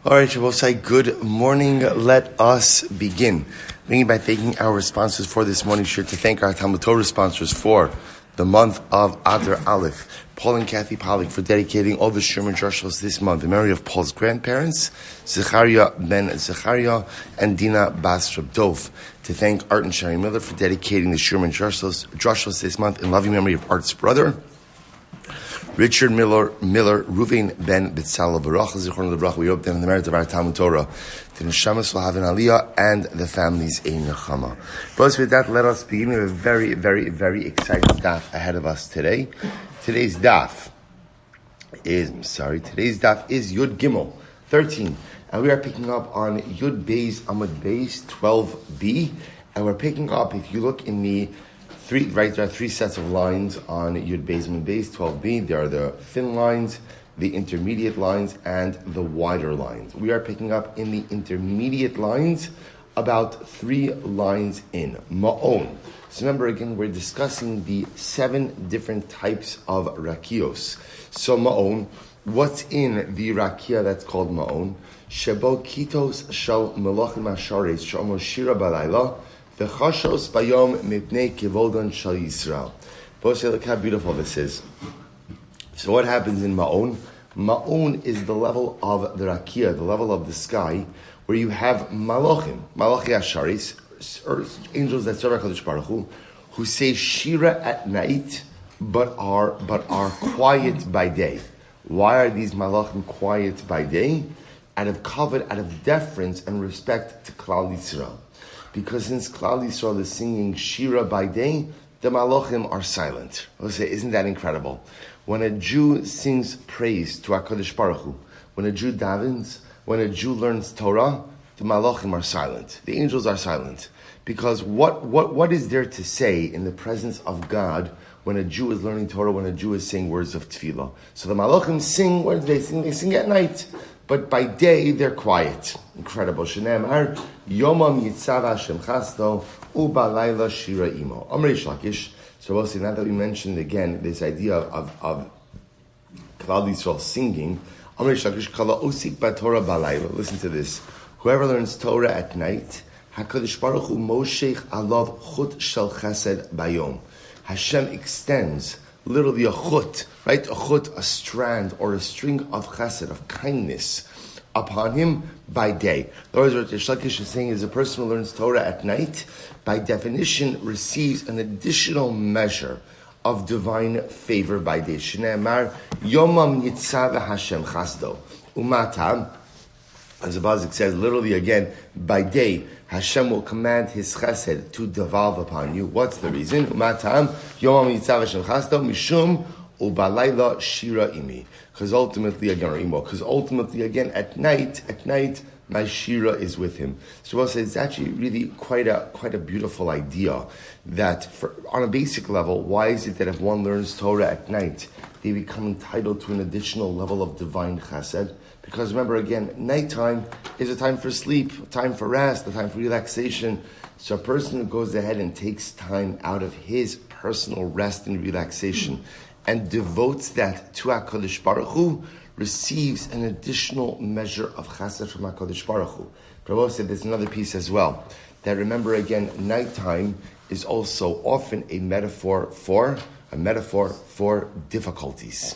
All right, Shabbosai, good morning. Let us begin. Beginning by thanking our sponsors for this morning. Sure to thank our Talmud Torah sponsors for the month of Adar Aleph. Paul and Kathy Pollack for dedicating all the Sherman Joshos this month in memory of Paul's grandparents, Zechariah Ben Zechariah and Dinah Bas Dov. To thank Art and Sherry Miller for dedicating the Sherman Joshos this month in loving memory of Art's brother, Richard Miller, Reuven Ben Betzalel, we hope that in the merit of our Talmud Torah, the Neshamas will have an Aliyah and the families a Nechama. But with that, let us begin with a very, very, very exciting daf ahead of us today. Today's daf is Yud Gimel 13, and we are picking up on Yud Beis Amud Beis 12b, and we're picking up, if you look in the there are three sets of lines on Yud Beis Amud Beis 12b. There are the thin lines, the intermediate lines, and the wider lines. We are picking up in the intermediate lines about 3 lines in Ma'on. So remember again, we're discussing the 7 different types of rakios. So Ma'on, what's in the rakia that's called Ma'on? Shebo kitos shal melachim ashares shomo shira balayla v'chashos bayom mipnei kivodan shal Yisrael. Both say, look how beautiful this is. So what happens in Ma'on? Ma'on is the level of the rakia, the level of the sky, where you have malachi asharis, or angels that serve HaKadosh Baruch Hu, who say shira at night, but are quiet by day. Why are these malachim quiet by day? Out of deference and respect to Klal Yisrael. Because since Klal Yisrael is singing shira by day, the malachim are silent. I'll say, isn't that incredible? When a Jew sings praise to HaKadosh Baruch Hu, when a Jew davens, when a Jew learns Torah, the malachim are silent. The angels are silent. Because what is there to say in the presence of God when a Jew is learning Torah, when a Jew is saying words of tefillah? So the malachim sing, where do they sing? They sing at night. But by day, they're quiet. Incredible. Shene'emar, Yomam Yitzav Hashem Chasto, Ubalayla Shira Imo. Amrei Shlakish. So we'll see, now that we mentioned again this idea of Klal Yisrael singing, Amrei Shlakish Kala Osik Batorah Balayla. Listen to this. Whoever learns Torah at night, HaKadosh Baruch Hu Moshech Alav Chut Shel Chesed Bayom. Hashem extends literally a chut, right? A chut, a strand or a string of chesed, of kindness, upon him by day. In other words, what Reish Lakish is saying is a person who learns Torah at night, by definition, receives an additional measure of divine favor by day. Shneimar Yomam Yitzav Hashem Chasdo Umatam. As the Pasuk says, literally again, by day, Hashem will command His chesed to devolve upon you. What's the reason? Umatam Yomam Yitzav Hashem Chasdo Mishum Ubalayla Shira Imi. Because ultimately again, at night, my shira is with him. So we'll say it's actually really quite a beautiful idea that on a basic level, why is it that if one learns Torah at night, they become entitled to an additional level of divine chesed? Because remember again, nighttime is a time for sleep, a time for rest, a time for relaxation. So a person who goes ahead and takes time out of his personal rest and relaxation and devotes that to HaKadosh Baruch Hu, receives an additional measure of chesed from HaKadosh Baruch Hu. Prabhu said there's another piece as well, that remember again, nighttime is also often a metaphor for difficulties.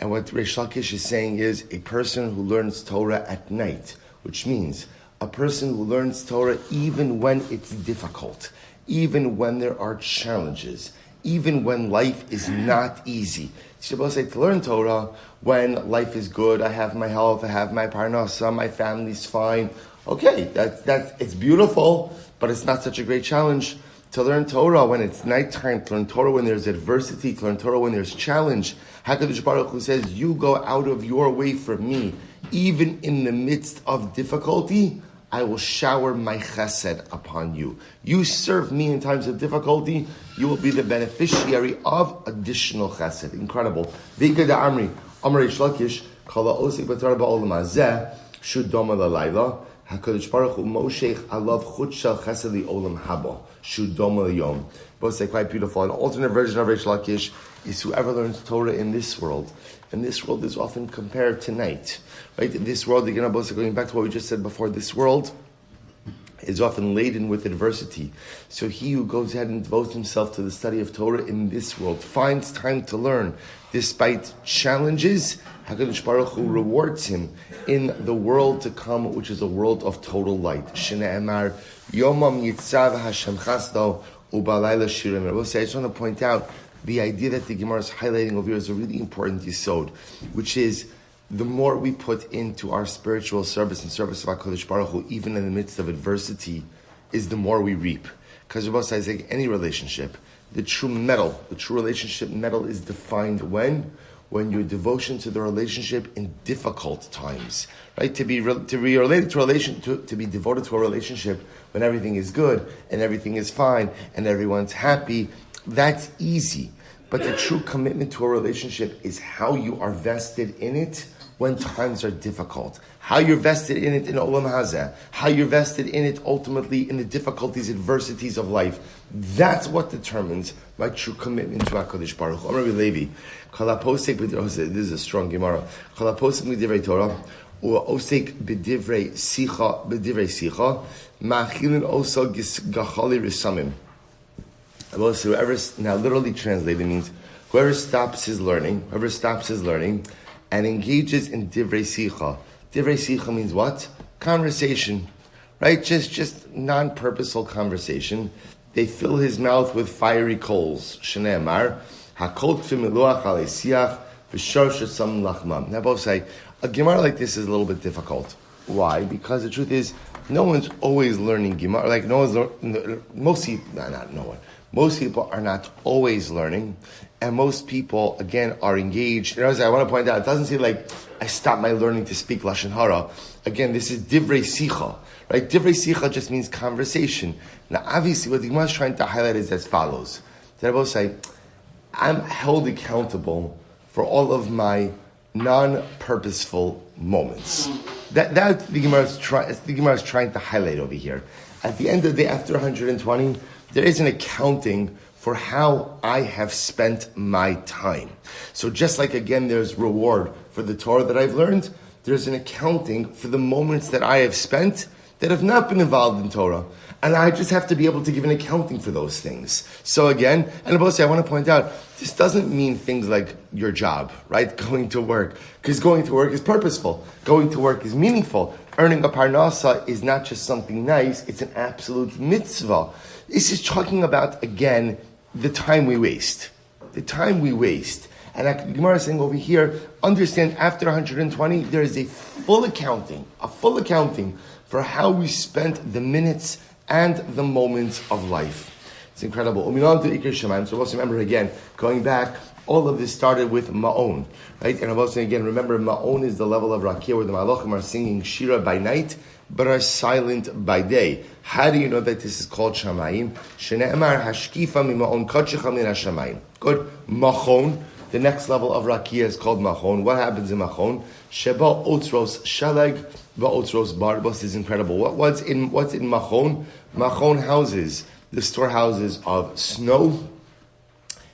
And what Reish Lakish is saying is a person who learns Torah at night, which means a person who learns Torah even when it's difficult, even when there are challenges, even when life is not easy. You're supposed to say to learn Torah when life is good, I have my health, I have my parnasa, my family's fine. Okay, that's it's beautiful, but it's not such a great challenge. To learn Torah when it's nighttime, to learn Torah when there's adversity, to learn Torah when there's challenge. HaKadosh Baruch Hu says, you go out of your way for me, even in the midst of difficulty, I will shower my chesed upon you. You serve me in times of difficulty, you will be the beneficiary of additional chesed. Incredible. V'ikad Amri, Amr Reish Lakish, Kala Osik B'Torah Ba'olam Hazeh, Shudoma L'Layla, HaKadosh Baruch Hu Moshech Alav Chut Shel Chesed Li'olam Haba, Shudoma L'Yom. Both say quite beautiful. An alternate version of Reish Lakish is whoever learns Torah in this world And this world is often compared to night. Right? This world, again, going back to what we just said before, this world is often laden with adversity. So he who goes ahead and devotes himself to the study of Torah in this world finds time to learn. Despite challenges, HaKadosh Baruch Hu rewards him in the world to come, which is a world of total light. Shne'emar, Yomam Yitzav Hashem Chasdo Ubalayla Shirim. I just want to point out the idea that the Gemara is highlighting over here is a really important yesod, which is the more we put into our spiritual service and service of HaKadosh Baruch Hu, even in the midst of adversity, is the more we reap. Because Rabbi says, like any relationship, the true relationship medal is defined when your devotion to the relationship in difficult times, right? To be devoted to a relationship when everything is good and everything is fine and everyone's happy, that's easy. But the true commitment to a relationship is how you are vested in it when times are difficult. How you're vested in it in Olam Hazeh. How you're vested in it ultimately in the difficulties, adversities of life. That's what determines my true commitment to HaKadosh Baruch Hu. Rabbi Levi, this is a strong Gemara. Kalaposek b'divrei Torah, or osek b'divrei sicha, ma'achilin osa gachali risamim. Now literally translated means whoever stops his learning and engages in divrei sicha. Divrei sicha means what? Conversation, right? Just non-purposeful conversation. They fill his mouth with fiery coals. Shne'emar, hakol tfimiluach alei siach v'shor shesam lachmam. Now both say, a Gemara like this is a little bit difficult. Why? Because the truth is, no one's always learning Gemara. Like most people are not always learning, and most people, again, are engaged. You know, I want to point out, it doesn't say like, I stopped my learning to speak Lashon Hara. Again, this is divrei sicha, right? Divrei sicha just means conversation. Now, obviously, what the Gemara is trying to highlight is as follows. They both say, I'm held accountable for all of my non-purposeful moments. That the Gemara is trying to highlight over here. At the end of the day, after 120, there is an accounting for how I have spent my time. So just like, again, there's reward for the Torah that I've learned, there's an accounting for the moments that I have spent that have not been involved in Torah. And I just have to be able to give an accounting for those things. So again, and I want to point out, this doesn't mean things like your job, right? Going to work. Because going to work is purposeful. Going to work is meaningful. Earning a parnasa is not just something nice, it's an absolute mitzvah. This is talking about, again, the time we waste. The time we waste. And the Gemara is saying over here, understand after 120, there is a full accounting for how we spent the minutes and the moments of life. It's incredible. So let's remember again, going back, all of this started with Ma'on, right? And I'm also again, remember, Ma'on is the level of Rakia where the Malachim are singing Shira by night, but are silent by day. How do you know that this is called Shamayim? Shne'emar hashkifa mima'on kodshecha min hashamayim. Good. Machon, the next level of Rakia is called Machon. What happens in Machon? Sheba otzros shalag va'otzros barbos is incredible. What's in Machon? Machon houses the storehouses of snow,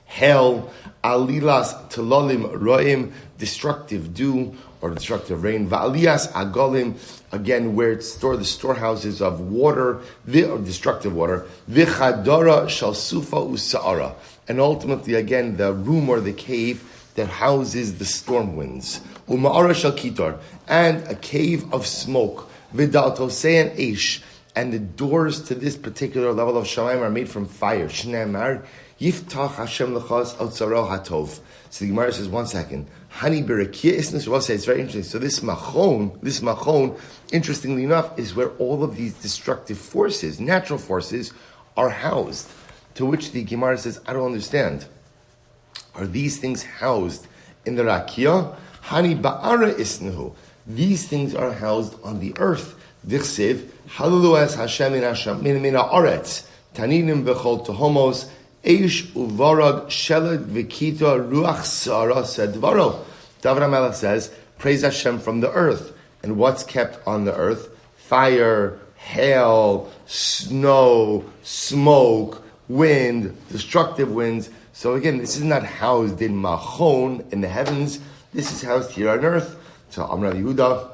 hail, alilas talolim roim, destructive dew or destructive rain, va'alias agolim, again where it's stored, the storehouses of water, or destructive water, v'chadara shal sufa usa'ara, and ultimately again the room or the cave that houses the storm winds, uma'ara shal kitor, and a cave of smoke, v'daltosean eish, and the doors to this particular level of Shamayim are made from fire. Shne'emar yiftach Hashem l'chas otzaro hatov. So the Gemara says, one second. Hani berakia isnus. We'll say it's very interesting. So this machon, interestingly enough, is where all of these destructive forces, natural forces, are housed. To which the Gemara says, I don't understand. Are these things housed in the rakia? Hani ba'ara isnuhu. These things are housed on the earth. Dichsiv, Hallelu es Hashem min ha'aretz, Taninim v'chol tohomos, Eish uvarag sheled v'kita ruach sara sedvaro. David HaMelech says, praise Hashem from the earth. And what's kept on the earth? Fire, hail, snow, smoke, wind, destructive winds. So again, this is not housed in Machon, in the heavens. This is housed here on earth. So Amar Yehuda,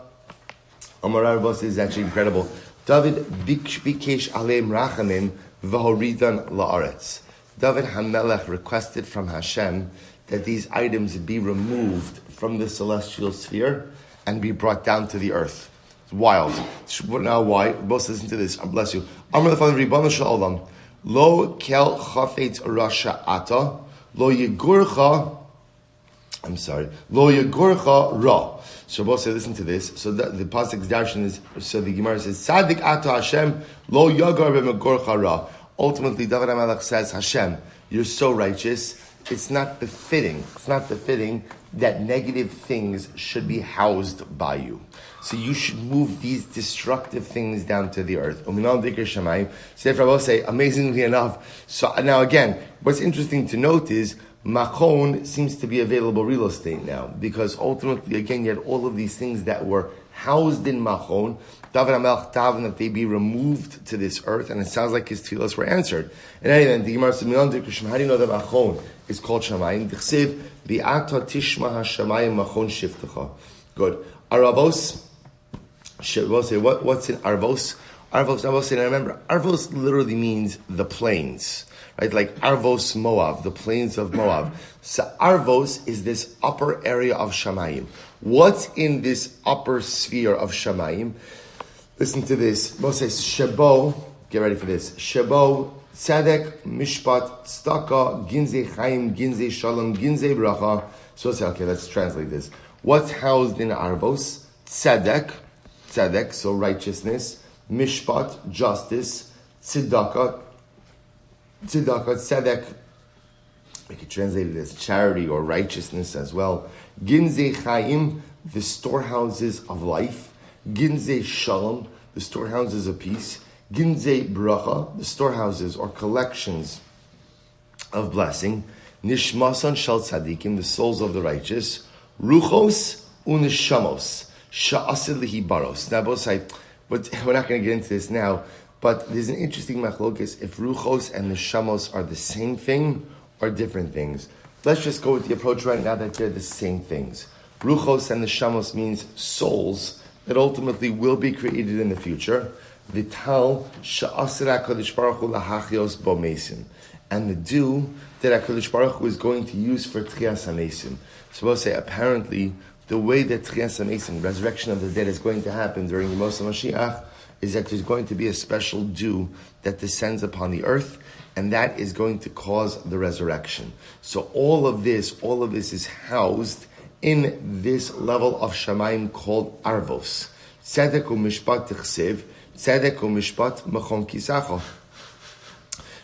Amar Arbos is actually incredible. David bikesh aleim rachamim v'horidan la'aretz. David HaMelech requested from Hashem that these items be removed from the celestial sphere and be brought down to the earth. It's wild. Now why? Both listen to this. Bless you. Amar l'fanav Ribbon Shalom. Lo kel chafetz rasha ata. Lo yegurcha. Lo yegurcha ra. So both say, listen to this. So the pasuk's darshan is, so the Gemara says, Sadik ata Hashem, lo yagar b'megurcha ra. Ultimately, David HaMelech says, Hashem, you're so righteous, it's not befitting that negative things should be housed by you. So you should move these destructive things down to the earth. So therefore I will say, amazingly enough, so now again, what's interesting to note is, Machon seems to be available real estate now, because ultimately, again, you had all of these things that were housed in Machon. David HaMelech davened that they be removed to this earth, and it sounds like his tefillos were answered. And anyway, the Gemara says, how do you know that Machon is called Shamayim? D'chsev v'ata tishma hashamayim Machon shiftecha. Good. Arvos. What's in Arvos? Arvos, and I remember, Arvos literally means the plains. Right, like Arvos Moab, the plains of Moab. So Arvos is this upper area of Shamayim. What's in this upper sphere of Shamayim? Listen to this. Moses Shebo, get ready for this. Shebo, Tzedek, Mishpat, Staka, Ginzei Chaim, Ginzei Shalom, Ginzei Bracha. So okay, let's translate this. What's housed in Arvos? Tzedek, so righteousness. Mishpat, justice. Tzedek, we could translate it as charity or righteousness as well. Ginzei Chaim, the storehouses of life. Ginzei Shalom, the storehouses of peace. Ginzei Bracha, the storehouses or collections of blessing. Nishmasan Shal Tzadikim, the souls of the righteous. Ruchos unishamos, Sha'asid lihi baros. Now both sides, but we're not going to get into this now. But there's an interesting machlokes if ruchos and neshamos are the same thing or different things. Let's just go with the approach right now that they're the same things. Ruchos and neshamos means souls that ultimately will be created in the future. Vital sha'asir HaKadosh Baruch Hu lahachios bo mesim. And the dew that HaKadosh Baruch Hu is going to use for Tchias HaMesim. So we'll say apparently the way that Tchias HaMesim, resurrection of the dead, is going to happen during the Moshe Mashiach is that there's going to be a special dew that descends upon the earth, and that is going to cause the resurrection. So all of this is housed in this level of Shamayim called Arvos. Tzedek u'mishpat t'chsev, tzedek u'mishpat mechon kisacho.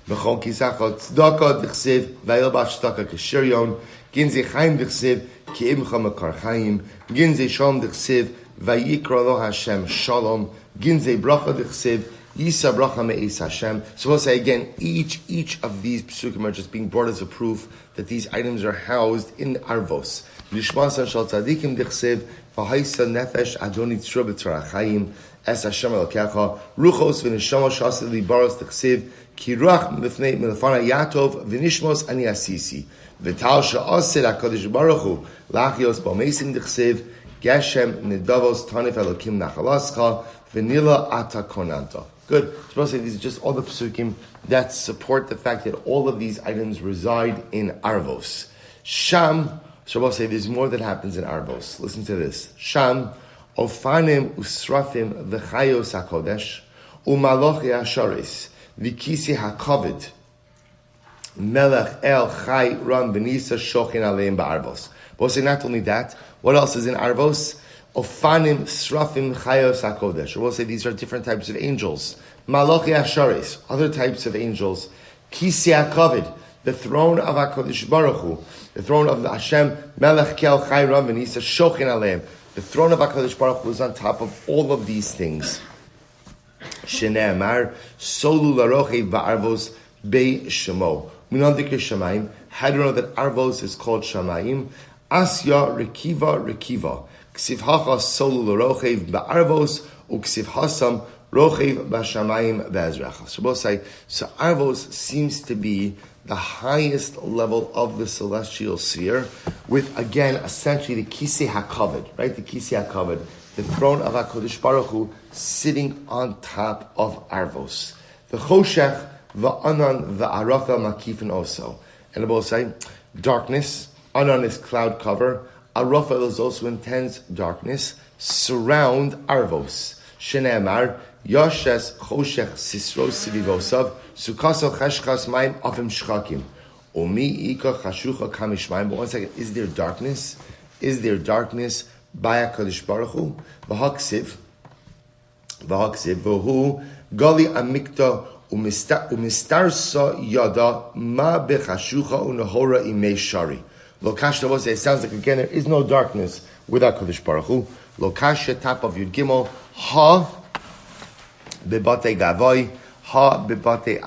Mechon kisacho, tzedaka t'chsev, vayel bat shtaka k'shiryon, ginzei chaim t'chsev, ki'imcha mekar chaim, ginzei shalom t'chsev, vayikra lo Hashem shalom, ginzei bracha d'chsev, Yisa bracha me'is Hashem. So we'll say again, each of these psukim are just being brought as a proof that these items are housed in Arvos. Lishmasan shal tzadikim d'chsev, v'haisa nefesh adoni tzra b'tzara chayim, es Hashem elokecha, ruchos v'neshama sh'asid libaros d'chsev, ki ruach m'lefnei m'lefana Yaakov v'nishmos ani asisi, v'tal sha'asir HaKadosh Baruch Hu, lachios b'meisim d'chsev, geshem nidavos tanif elokim nachalascha, v'nila ata konanta. Good. So these are just all the psukim that support the fact that all of these items reside in Arvos. Sham, so we'll say there's more that happens in Arvos. Listen to this. Sham, ofanim usrafim v'chayos hakodesh, umalochi hasharis, v'kisi hakovid, melech el chay ram benisa shochin aleim ba'arvos. We'll say not only that, what else is in Arvos? Ofanim, Srafim, Chayos HaKodesh. We'll say these are different types of angels. Malachi Asharis, other types of angels. Kisi HaKavid, the throne of HaKadosh Baruch Hu, the throne of the Hashem, Melech Kel Chayram V'nisa Shochin Aleim. The throne of HaKadosh Baruch Hu is on top of all of these things. Shnei Amar, Solu Laroche Va'arvos Bei Shemo. Minandik Shamayim. How do you know that Arvos is called Shamayim? Asya Rekiva. Ksiv hacha solu l'rochev ba'arvos uksiv hasam rochev b'shamayim ve'ezrecha. So both say, so Arvos seems to be the highest level of the celestial sphere, with again essentially the Kisei HaKavod, right? The Kisei HaKavod, the throne of HaKadosh Baruch Hu, sitting on top of Arvos. The Choshech, the Anan, the Arafa Makifin also. And the will say, darkness, Anan is cloud cover, Arafa is also intense darkness, surround Arvos. Shene'emar, Yoshes Choshech Sisro Sivivosav, Sukaso Cheshchas Maim Avim Shchakim. Omi Ika Chashucha Kamishmaim. But one second, is there darkness? Is there darkness by HaKadosh Baruch Hu? V'haksiv, v'hu, Gali Amikta, Umistarsa Yada, Ma Bechashucha Unahora Imei Shari. Lokashta was, it sounds like again, there is no darkness with HaKadosh Baruch Hu. Lokasha, top of Yud Gimel, Ha, Bebate Gavoy, Ha Bebate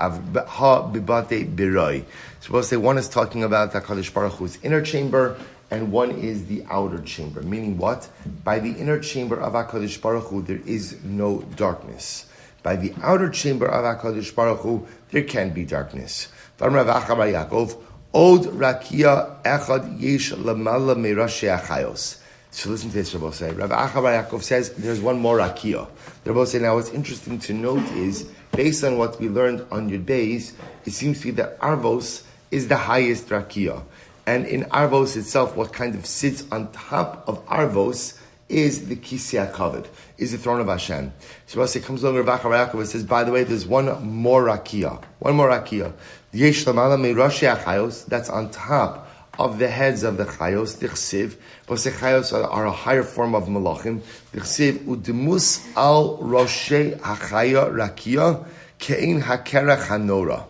Biroi. So we'll say one is talking about HaKadosh Baruch Hu's inner chamber, and one is the outer chamber. Meaning what? By the inner chamber of HaKadosh Baruch Hu, there is no darkness. By the outer chamber of HaKadosh Baruch Hu, there can be darkness. Od Rakia Echad Yesh Lamala Meirashe Achayos. So listen to this, Rabbi say. Rav Achabar Yaakov says there's one more rakia. Rabbi say now what's interesting to note is, based on what we learned on Yud Beis, it seems to be that Arvos is the highest rakia. And in Arvos itself, what kind of sits on top of Arvos is the Kisei HaKavod, is the throne of Hashem. So Rabbi say comes along Rav Achabar Yaakov and says, by the way, there's one more rakia. One more rakia. Yesh Lamala Meirashe Achayos, that's on top of the heads of the chayos, the chsiv, but the chayos are a higher form of malachim. The chsiv udemus al roshei hachaya rakia kein hakerach hanora.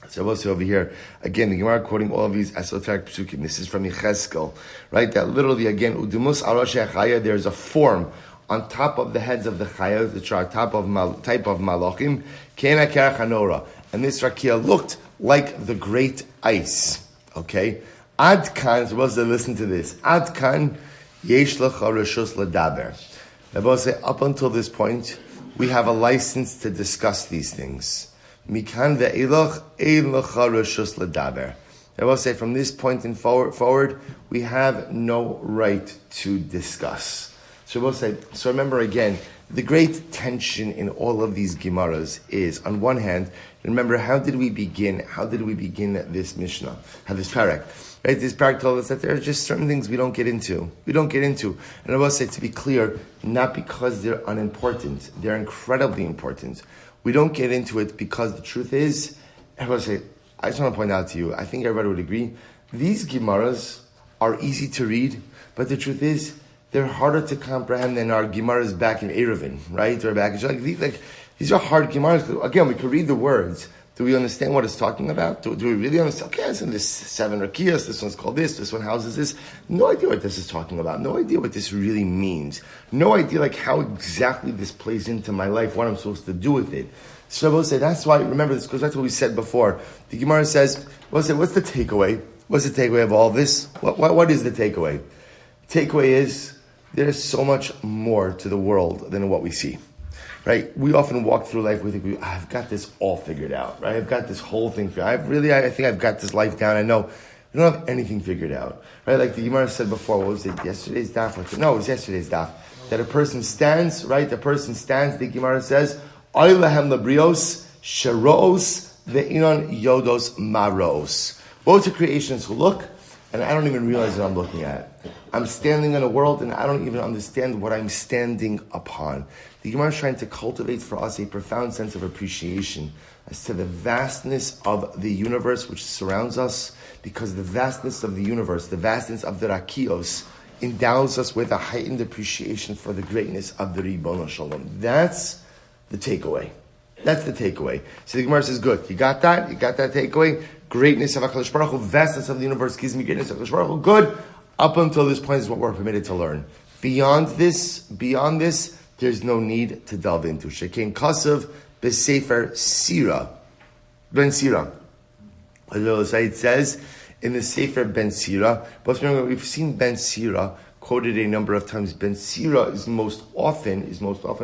So we'll see over here again. The Gemara quoting all of these esoteric psukim. This is from Yechezkel, right? That literally again udemus al roshei hachaya. There's a form on top of the heads of the chayos, which are type of malachim kein hakerach hanora, and this rakia looked like the great ice. Okay, Ad Kan, supposed to listen to this. Ad Kan, yesh lecha reshus ledaber. Rabbi say, up until this point, we have a license to discuss these things. Mikan ve'elach ein lecha reshus ledaber. Rabbi say, from this point in forward, we have no right to discuss. So Rabbi say, so remember again, the great tension in all of these Gemaras is, on one hand, remember, how did we begin? How did we begin this Mishnah? This parak? Right? This parak told us that there are just certain things we don't get into. We don't get into. And I will say, to be clear, not because they're unimportant. They're incredibly important. We don't get into it because the truth is, I will say, I just want to point out to you, I think everybody would agree, these Gemaras are easy to read, but the truth is, they're harder to comprehend than our Gemaras back in Eruvin, right? Or back in these are hard Gemaras. Again, we could read the words. Do we understand what it's talking about? Do we really understand? Okay, it's in this 7 rakiyas. This one's called this one houses this. No idea what this is talking about. No idea what this really means. No idea like how exactly this plays into my life, what I'm supposed to do with it. So I will say that's why, remember this, because that's what we said before. The Gemara says, what's the takeaway? What's the takeaway of all this? What is the takeaway? Takeaway is, there's so much more to the world than what we see, right? We often walk through life, we think, I've got this all figured out, right? I've got this whole thing figured out. I think I've got this life down. I know. We don't have anything figured out, right? Like the Gemara said before, what was it, yesterday's daf? No, it was yesterday's daf. That a person stands, right? The person stands, the Gemara says, Oy lehem labrios, sharos, ve'inon yodos maros. Both the creations who look, and I don't even realize what I'm looking at. I'm standing in a world and I don't even understand what I'm standing upon. The Gemara is trying to cultivate for us a profound sense of appreciation as to the vastness of the universe which surrounds us, because the vastness of the universe, the vastness of the Rakios, endows us with a heightened appreciation for the greatness of the Ribbon Shalom. That's the takeaway. That's the takeaway. So the Gemara says, good, you got that? You got that takeaway? Greatness of HaKadosh Baruch Hu, vastness of the universe gives me greatness of HaKadosh Baruch Hu. Good. Up until this point is what we're permitted to learn. Beyond this, there's no need to delve into. Shekein Kasav B'Sefer Sira. Ben Sira. It says in the Sefer Ben Sira, but remember, we've seen Ben Sira quoted a number of times. Ben Sira is most often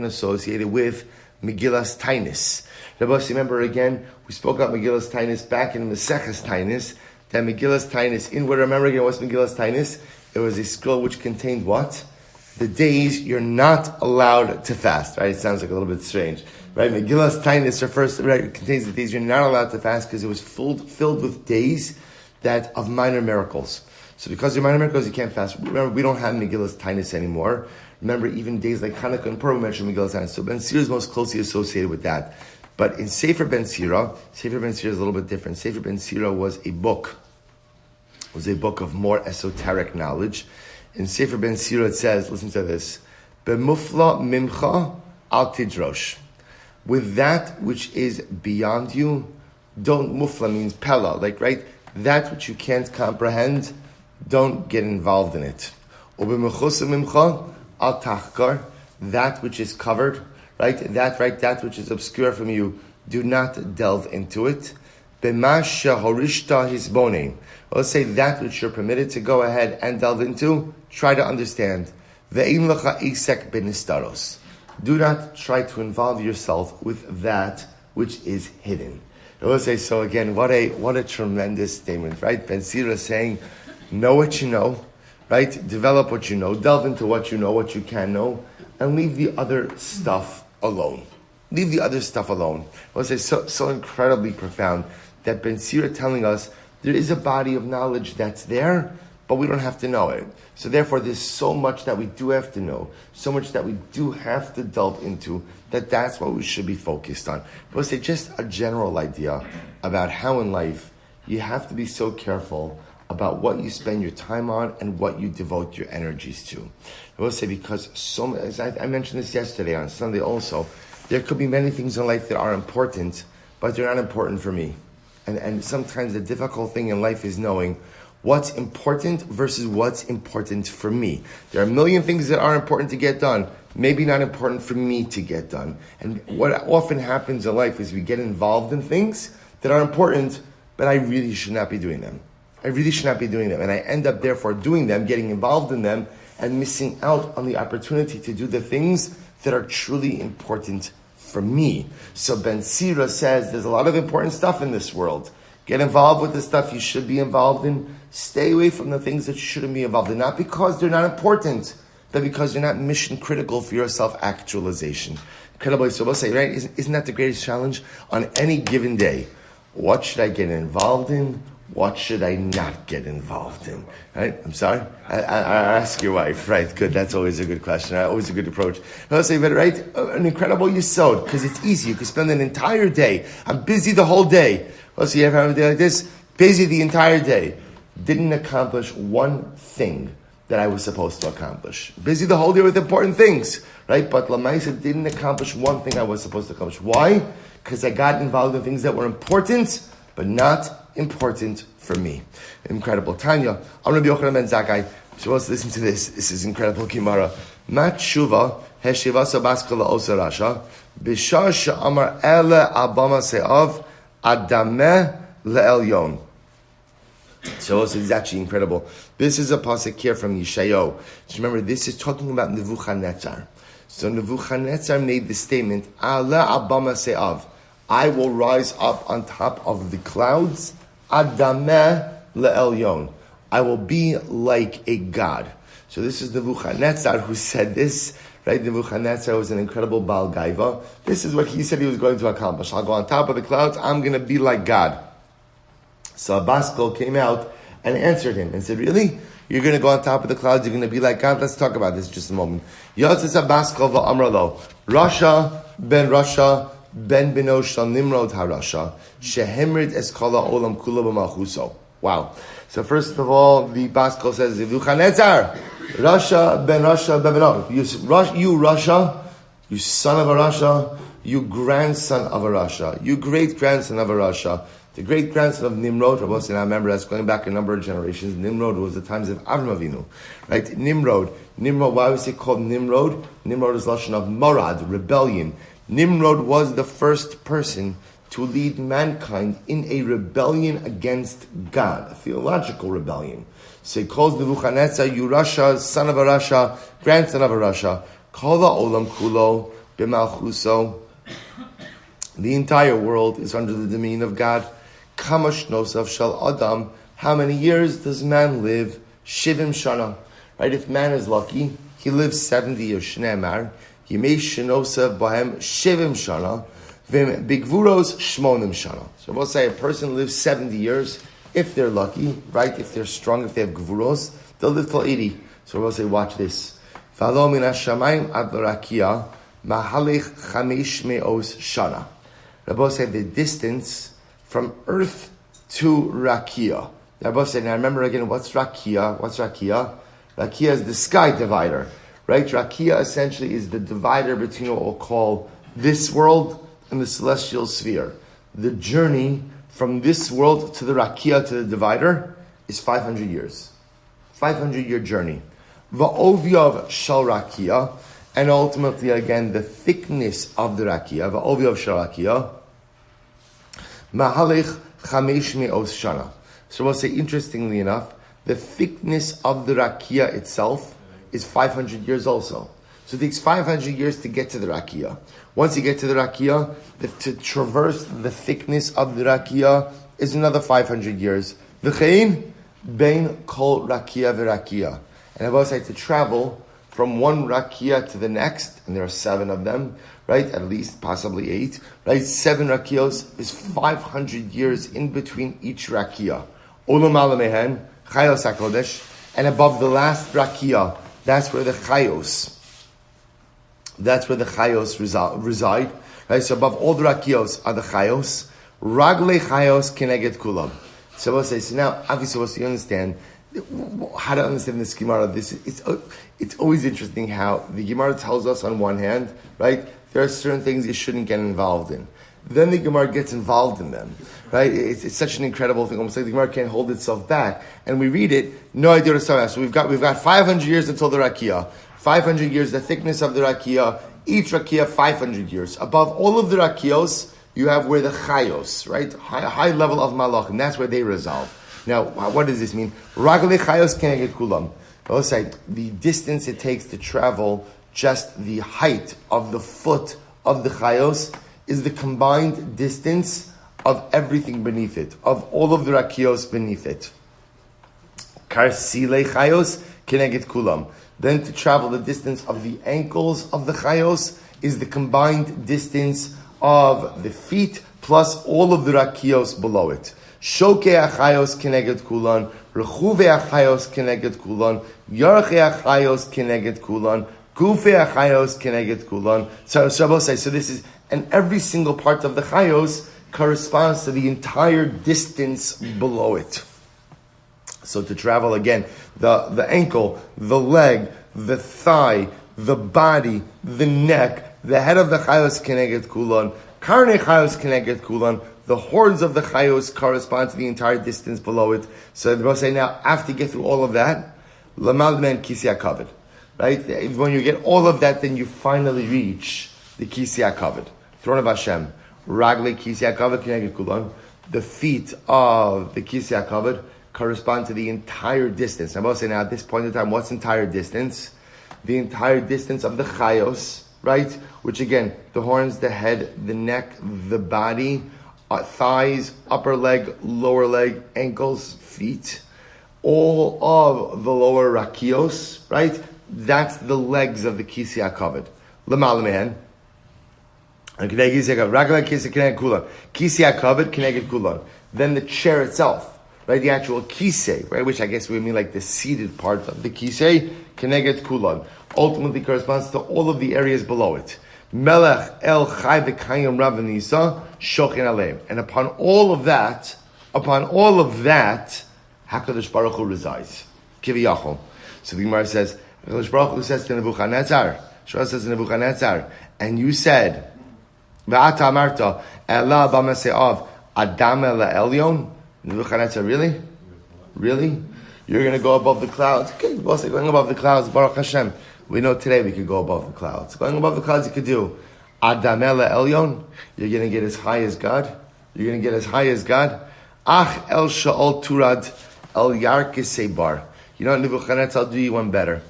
associated with Megillas Tainis. Remember again, we spoke about Megillas Tainis back in Maseches Tainis. That Megillas Tainis, remember again what's Megillas Tainis? It was a scroll which contained what? The days you're not allowed to fast, right? It sounds like a little bit strange, right? Megillas Tainis contains the days you're not allowed to fast because it was filled with days of minor miracles. So because they're minor miracles, you can't fast. Remember, we don't have Megillas Tainis anymore. Remember, even days like Hanukkah and Purim, we mentioned Megillas Tainis. So Ben Sira is most closely associated with that. But in Sefer Ben Sira is a little bit different. Sefer Ben Sira was a book of more esoteric knowledge. In Sefer Ben Sira it says, listen to this, B'mufla mimcha al tidrosh. With that which is beyond you, don't, mufla means pella, right? That which you can't comprehend, don't get involved in it. U'b'mechusa mimcha al tachkar. That which is covered, that which is obscure from you, do not delve into it. B'ma shehorishta hisbonein. Let's say that which you're permitted to go ahead and delve into, try to understand. Ve'im lecha isek b'nistaros. Do not try to involve yourself with that which is hidden. Let's say, so again, what a tremendous statement, right? Ben Sira is saying, know what you know, right? Develop what you know, delve into what you know, what you can know, and leave the other stuff alone. Leave the other stuff alone. Let's say, so incredibly profound that Ben Sira telling us there is a body of knowledge that's there, but we don't have to know it. So therefore, there's so much that we do have to know, so much that we do have to delve into, that's what we should be focused on. But let's say just a general idea about how in life you have to be so careful about what you spend your time on and what you devote your energies to. I will say, because as I mentioned this yesterday on Sunday also, there could be many things in life that are important, but they're not important for me. And sometimes the difficult thing in life is knowing what's important versus what's important for me. There are a million things that are important to get done, maybe not important for me to get done. And what often happens in life is we get involved in things that are important, but I really should not be doing them. And I end up therefore doing them, getting involved in them, and missing out on the opportunity to do the things that are truly important for me. So Ben Sira says there's a lot of important stuff in this world. Get involved with the stuff you should be involved in. Stay away from the things that you shouldn't be involved in. Not because they're not important, but because they're not mission critical for your self-actualization. Incredible. So we'll say, right? Isn't that the greatest challenge? On any given day, what should I get involved in? What should I not get involved in? Right? I'm sorry? I ask your wife. Right, good. That's always a good question. Always a good approach. I'll say, right? An incredible yesod, because it's easy. You can spend an entire day. I'm busy the whole day. Well, so you ever have a day like this? Busy the entire day. Didn't accomplish one thing that I was supposed to accomplish. Busy the whole day with important things. Right? But Lamaisa didn't accomplish one thing I was supposed to accomplish. Why? Because I got involved in things that were important, but not important for me. Incredible. Tanya, I'm Rabbi Yochanan ben Zakkai. So let's listen to this. This is incredible Gemara. Mat shuva heshivasa baskala osa rasha b'shar she'amar ele abama se'av adameh le'elyon. So this is actually incredible. This is a pasuk here from Yeshayahu. So remember, this is talking about Nebuchadnezzar. So Nebuchadnezzar made the statement, Ale abama se'av, I will rise up on top of the clouds, adameh le'elyon, I will be like a god. So this is Nebuchadnezzar who said this, right? Nebuchadnezzar was an incredible Baal Gaiva. This is what he said he was going to accomplish. I'll go on top of the clouds, I'm going to be like God. So Abaskal came out and answered him and said, really? You're going to go on top of the clouds, you're going to be like God? Let's talk about this just a moment. Yatzis Abaskal v'amralo, Rasha ben Beno Shal Nimrod HaRasha, Shehemrid Eskala Olam Kula B'Malchuso. Wow. So first of all, the Baskal says, Nebuchadnezzar, Rasha ben Beno. You Rasha, you son of a Rasha, you grandson of a Rasha, you great-grandson of a Rasha, the great-grandson of Nimrod. I remember that's going back a number of generations. Nimrod was the times of Avram Avinu, right? Nimrod, why was he called Nimrod? Nimrod is lashon of Morad, rebellion. Nimrod was the first person to lead mankind in a rebellion against God, a theological rebellion. So he calls Nebuchadnezzar Yurasha, son of a Rasha, grandson of a Rasha. Kol ha'olam kulo b'malchuso. The entire world is under the dominion of God. Kama shnosav shel adam. How many years does man live? Shivim shana. Right? If man is lucky, he lives 70 years. Shneimar. Yimei shnosav bahem shivim shana. Vim bigvuros shmonim shana. So we'll say a person lives 70 years. If they're lucky, right? If they're strong, if they have gvuros, they'll live till 80. So we'll say, watch this. V'alo min hashamayim ad l'rakia mahalech chamesh me'os shana. Rabbi said the distance from earth to Rakia. Rabbi said, now remember again, what's Rakia? What's Rakia? Rakia is the sky divider, right? Rakia essentially is the divider between what we'll call this world and the celestial sphere. The journey from this world to the Rakia, to the divider, is 500 years. 500-year journey. Va'ovyav shal Rakia. And ultimately, again, the thickness of the rakia, va'ovyav shel rakia, mahalech chamesh me'os shana. So we'll say, interestingly enough, the thickness of the rakia itself is 500 years also. So it takes 500 years to get to the rakia. Once you get to the rakia, to traverse the thickness of the rakia is another 500 years. V'chein bein kol rakia v'rakia. And I will say to travel from one rakia to the next, and there are 7 of them, right? At least, possibly 8, right? 7 rakios is 500 years in between each rakia. Olam alamehen, chayos hakodesh, and above the last rakia, that's where the chayos reside, right? So above all the rakios are the chayos. Ragle chayos keneged kulam. So we'll say, so now, obviously, once you understand how to understand this Gemara, it's always interesting how the Gemara tells us on one hand, right, there are certain things you shouldn't get involved in. Then the Gemara gets involved in them, right? It's such an incredible thing. Almost like the Gemara can't hold itself back. And we read it, no idea what it's talking about. So we've got 500 years until the Rakia. 500 years, the thickness of the Rakia. Each Rakia, 500 years. Above all of the Rakios, you have where the Chayos, right? High level of Malach, and that's where they resolve. Now, what does this mean? Ragle chayos keneged kulam. Let's say the distance it takes to travel, just the height of the foot of the chayos, is the combined distance of everything beneath it, of all of the rakios beneath it. Karsile chayos keneged kulam. Then to travel the distance of the ankles of the chayos is the combined distance of the feet plus all of the rakios below it. Shoke achayos keneged kulan, rechuve achayos keneged kulan, yarche achayos keneged kulan, gufe achayos keneged kulan. So this is, and every single part of the chayos corresponds to the entire distance below it. So to travel again, the ankle, the leg, the thigh, the body, the neck, the head of the chayos keneged kulan, karne chayos keneged kulan. The horns of the chayos correspond to the entire distance below it. So the Rebbe say now, after you get through all of that, lamal men kisi hakavod, right? When you get all of that, then you finally reach the kisi hakavod, throne of Hashem. Ragle kisi hakavod keneged kulan. The feet of the kisi hakavod correspond to the entire distance. I'm about to say now, at this point in time, what's entire distance? The entire distance of the chayos, right? Which again, the horns, the head, the neck, the body, thighs, upper leg, lower leg, ankles, feet, all of the lower rakios, right? That's the legs of the kisi hakavod. L'mal me'en. Kisi hakavod keneged kulan. Then the chair itself, right? The actual kisei, right? Which I guess we mean like the seated part of the kisei, keneged kulan. Ultimately corresponds to all of the areas below it. Melech el chai v'kayim rav v'nisa shochin aleim. And upon all of that, HaKadosh Baruch Hu resides. Kiviyachol. So the Gemara says, HaKadosh Baruch Hu says to Nebuchadnezzar, Shua says to Nebuchadnezzar, and you said, V'ata amarta, Ela b'mase'av, Adam el elyon. Nebuchadnezzar, really? Really? You're going to go above the clouds? Okay, we'll say going above the clouds, Baruch Hashem. We know today we could go above the clouds. Going above the clouds you could do. Adamela Elyon. You're going to get as high as God. You're going to get as high as God. Ach el sha'ol turad el yarkisei bar. You know what Nebuchadnezzar will do you one better.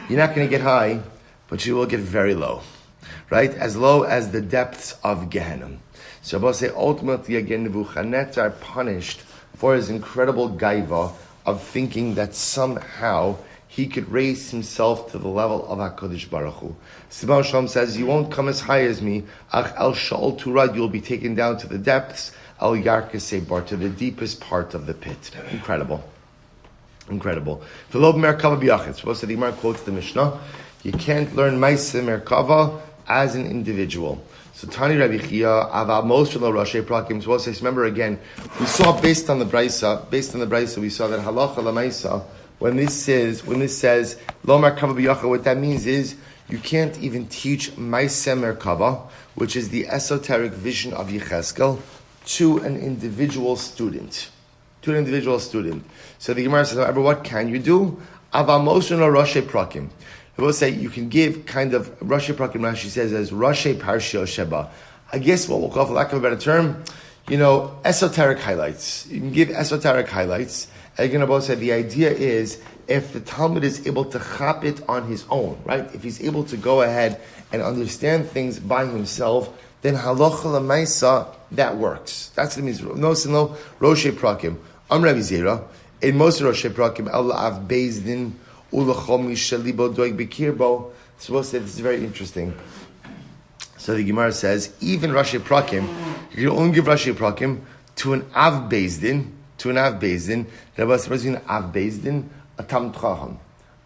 You're not going to get high, but you will get very low. Right? As low as the depths of Gehenna. So Rabbi say, ultimately, again, Nebuchadnezzar punished for his incredible gaiva of thinking that somehow he could raise himself to the level of HaKadosh Baruch Hu. Sibon Shalom says, you won't come as high as me. Ach el sha'ol turad, you'll be taken down to the depths. El yarkasei bar, to the deepest part of the pit. Incredible. Incredible. V'lo b'merkava b'yachid. Suppose the Gemara quotes the Mishnah. You can't learn Maaseh Merkava as an individual. So Tani Rabbi Chia, Ava most of the Rashi Prakim. So remember again, we saw based on the Brisa, we saw that halacha lamaisa. When this says Lo Merkava b'yachid, what that means is you can't even teach Maaseh Merkava, which is the esoteric vision of Yecheskel, to an individual student. So the Gemara says, however, what can you do? Ava most of the Rashi Prakim. I will say you can give kind of Rashi Prakim. Rashi says as Rashi Parshio Sheba. I guess what we'll call, for lack of a better term, esoteric highlights. You can give esoteric highlights. And you're going to say the idea is if the Talmud is able to chop it on his own, right? If he's able to go ahead and understand things by himself, then halacha l'maisa, that works. That's what it means. No, Rashi Prakim. Rabbi Zera. In most Rashi Prakim, Allah av bezdin. Supposed to say this is very interesting. So the Gemara says, even Rashi Prakim, you can only give Rashi Prakim to an Av Bezdin, Rabbi supposed to be an Av Bezdin, a Talmud Chacham,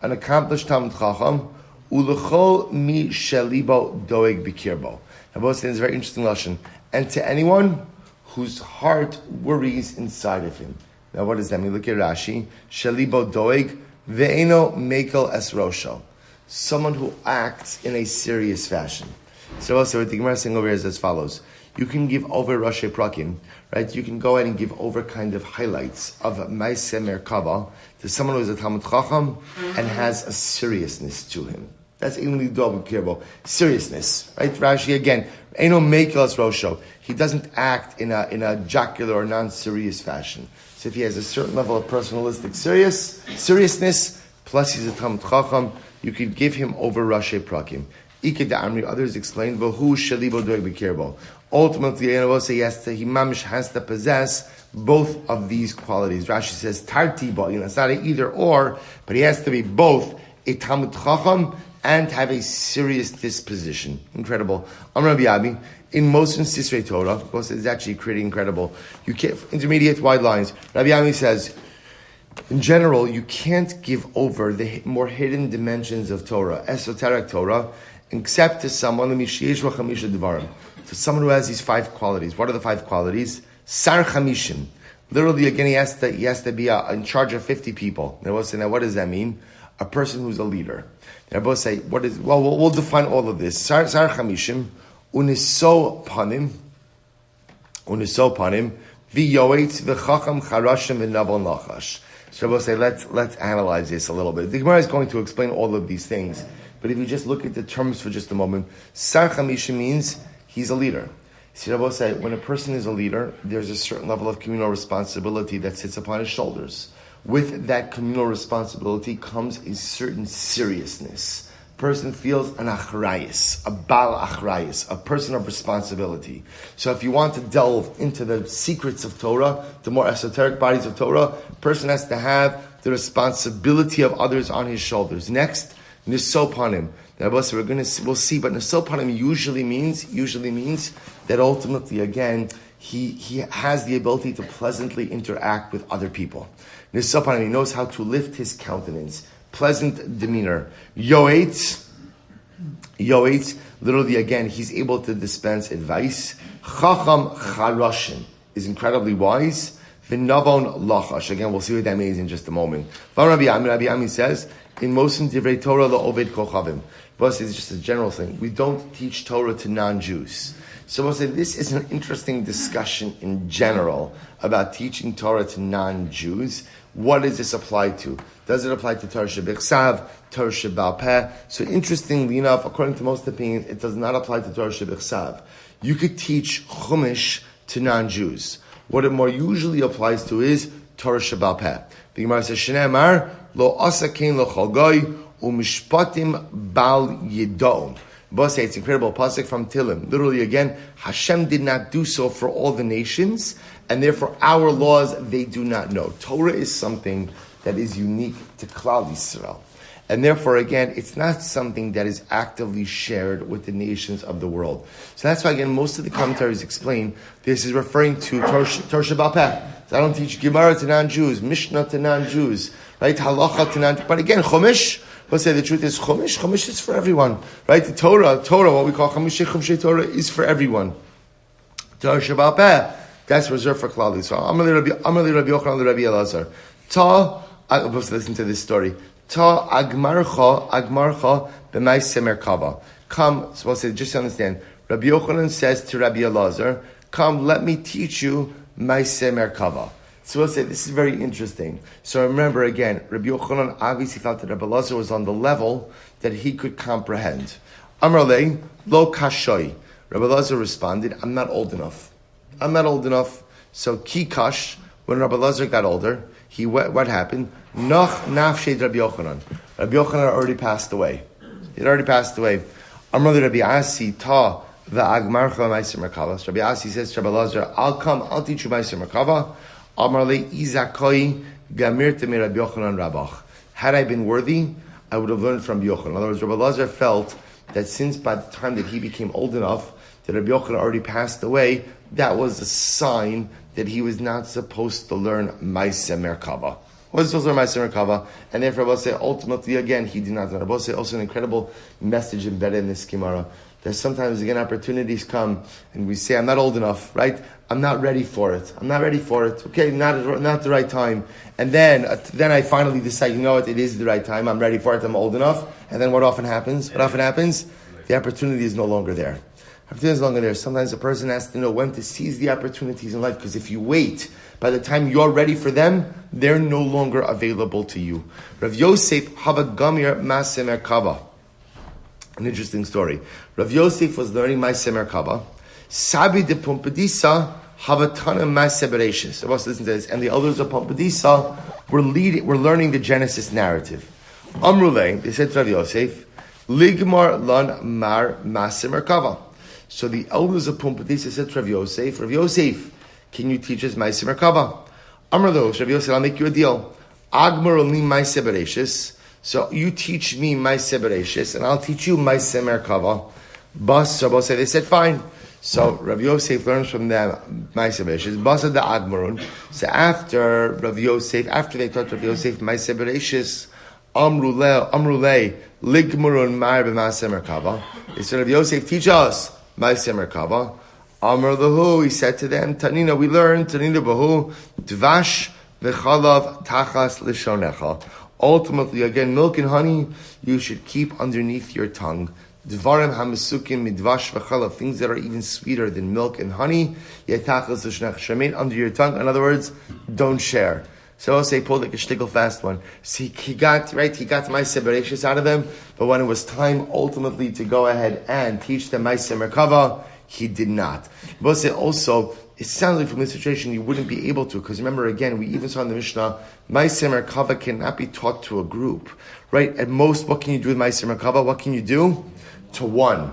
an accomplished Talmud Chacham, Ulechol mi shelibo doeg bikirbo. Rabbi says it's a very interesting lesson. And to anyone whose heart worries inside of him. Now what does that mean? Look at Rashi. Shelibo doeg, Ve'eno mekel es rosho. Someone who acts in a serious fashion. So what the Gemara is saying over here is as follows. You can give over Rashi Prakim, right? You can go ahead and give over kind of highlights of Maaseh Merkava to someone who is a Talmud Chacham and has a seriousness to him. That's Inli Dobu Kirbo. Seriousness, right? Rashi again. Eno mekel es rosho. He doesn't act in a jocular or non-serious fashion. So if he has a certain level of personalistic seriousness, plus he's a Talmud Chacham, you could give him over Rashi Prakim. Ike Amri, others explain, V'hu shalibo doeg b'kirbo. Ultimately, he mamish has to possess both of these qualities. Rashi says, tartibo, it's not an either or, but he has to be both a Talmud Chacham and have a serious disposition. Incredible. Rabbi Abi, in most Sisrei Torah, because it's actually pretty incredible. You can't, intermediate wide lines. Rabbi Ami says, in general, you can't give over the more hidden dimensions of Torah, esoteric Torah, except to someone, to someone who has these 5 qualities. What are the 5 qualities? Sar Chamishim. Literally, again, he has to be in charge of 50 people. Now, what does that mean? A person who's a leader. They both say, we'll define all of this. Sar Chamishim. Uniso panim, v'yoetz v'chacham charashim v'navon lachash. So we'll say, let's analyze this a little bit. The Gemara is going to explain all of these things, but if you just look at the terms for just a moment, Sar Chamishim means he's a leader. See, I will say, when a person is a leader, there's a certain level of communal responsibility that sits upon his shoulders. With that communal responsibility comes a certain seriousness. Person feels an achrayis, a bal achrayis, a person of responsibility. So if you want to delve into the secrets of Torah, the more esoteric bodies of Torah, person has to have the responsibility of others on his shoulders. Next, nisopanim. We'll see, but nisopanim usually means that ultimately, again, he has the ability to pleasantly interact with other people. Nisopanim, he knows how to lift his countenance. Pleasant demeanor. Yoetz, literally again, he's able to dispense advice. Chacham charashim is incredibly wise. V'navon lachash. Again, we'll see what that means in just a moment. Rabbi Ami says, in most divrei Torah la'oved kochavim. But it's just a general thing. We don't teach Torah to non-Jews. So we'll say this is an interesting discussion in general about teaching Torah to non-Jews. What does this apply to? Does it apply to Torah Shebichsav, Torah Shebal Peh? So interestingly enough, according to most opinions, it does not apply to Torah Shebichsav. You could teach Chumash to non-Jews. What it more usually applies to is Torah Shebal Peh. The Gemara says, Shnei Amar, lo asa kein lo chalgai umishpatim bal yidom. Boss, it's incredible pasuk from Tilim. Literally, again, Hashem did not do so for all the nations, and therefore our laws they do not know. Torah is something that is unique to Klal Yisrael, and therefore, again, it's not something that is actively shared with the nations of the world. So that's why, again, most of the commentaries explain this is referring to Torah Sheba'al Peh. So I don't teach Gemara to non-Jews, Mishnah to non-Jews, right? Halacha to non-Jews. But again, Chumash. Let's say the truth is Chumash is for everyone, right? The Torah, what we call Chumshei Torah, is for everyone. Torah Sheba'al Peh, that's reserved for Klal Yisrael. Amali Rabbi Yochanan Rabbi Elazar. Let's listen to this story. Ta agmarcha b'ma'aseh merkava. Come, supposed to just understand. Rabbi Yochanan says to Rabbi Elazar, "Come, let me teach you ma'aseh merkava." So we'll say this is very interesting. So remember again, Rabbi Yochanan obviously felt that Rabbi Elazar was on the level that he could comprehend. Amrlei lo kashoy. Rabbi Elazar responded, "I'm not old enough. I'm not old enough." So kikash, when Rabbi Elazar got older, what happened? Noch nafshed Rabbi Yochanan. Rabbi Yochanan already passed away. He had already passed away. Amrlei Rabbi Asi ta va'agmarcha ma'aseh merkava. So Rabbi Asi says to Rabbi Elazar, I'll teach you ma'aseh merkava. Amarle Izakoi Gamirte me Rabbi Yochanan Rabach. Had I been worthy, I would have learned from Rabbi Yochanan. In other words, Rabbi Elazar felt that since by the time that he became old enough, that Rabbi Yochanan already passed away, that was a sign that he was not supposed to learn Ma'aseh Merkava. Was supposed to learn Ma'aseh Merkava, and therefore Rabbi say ultimately again he did not learn. Rabbi say also an incredible message embedded in this Gemara. That sometimes again opportunities come and we say I'm not old enough, right? I'm not ready for it. I'm not ready for it. Okay, not the right time. And then I finally decide, you know what, it is the right time. I'm ready for it. I'm old enough. And then what often happens? The opportunity is no longer there. Opportunity is no longer there. Sometimes a person has to know when to seize the opportunities in life, because if you wait, by the time you're ready for them, they're no longer available to you. Rav Yosef Havagamir Ma'aseh Merkava. An interesting story. Rav Yosef was learning Ma'aseh Merkava. Sabi de Pompadisa Havatana Ma'aseh Bereshis. I want to listen to this. And the elders of Pompadisa were learning the Genesis narrative. Amruleh, they said to Rav Yosef, Ligmar lan mar Ma'aseh Merkava. So the elders of Pompadisa said to Rav Yosef, can you teach us Ma'aseh Merkava? Amruleh, Rav Yosef, I'll make you a deal. Agmar li Ma'aseh Bereshis. So you teach me Ma'aseh Bereshis, and I'll teach you Ma'aseh Merkava. Bas, so they said fine. So Rav Yosef learns from them Ma'aseh Bereshis. Basa the Agmarun. So after they taught Rav Yosef Ma'aseh Bereshis, Amrulei Ligmarun Mar b'Ma'aseh Merkava. They said, Rav Yosef, teach us Ma'aseh Merkava. Amr Lahu, he said to them, Tanina, we learned Tanina Bahu Dvash v'Chalav Tachas Lishonecha. Ultimately, again, milk and honey you should keep underneath your tongue. Dvarim hamasukim midvash v'chalav, things that are even sweeter than milk and honey, yetachas l'shnech, remain under your tongue. In other words, don't share. So I'll say, Pollack, a shtickle fast one. See, he got Ma'aseh Bereshis out of them, but when it was time ultimately to go ahead and teach them Ma'aseh Merkava, he did not. But say also, it sounds like from this situation you wouldn't be able to, because remember again, we even saw in the Mishnah, Ma'aseh Merkava cannot be taught to a group, right? At most, what can you do with Ma'aseh Merkava? What can you do? To one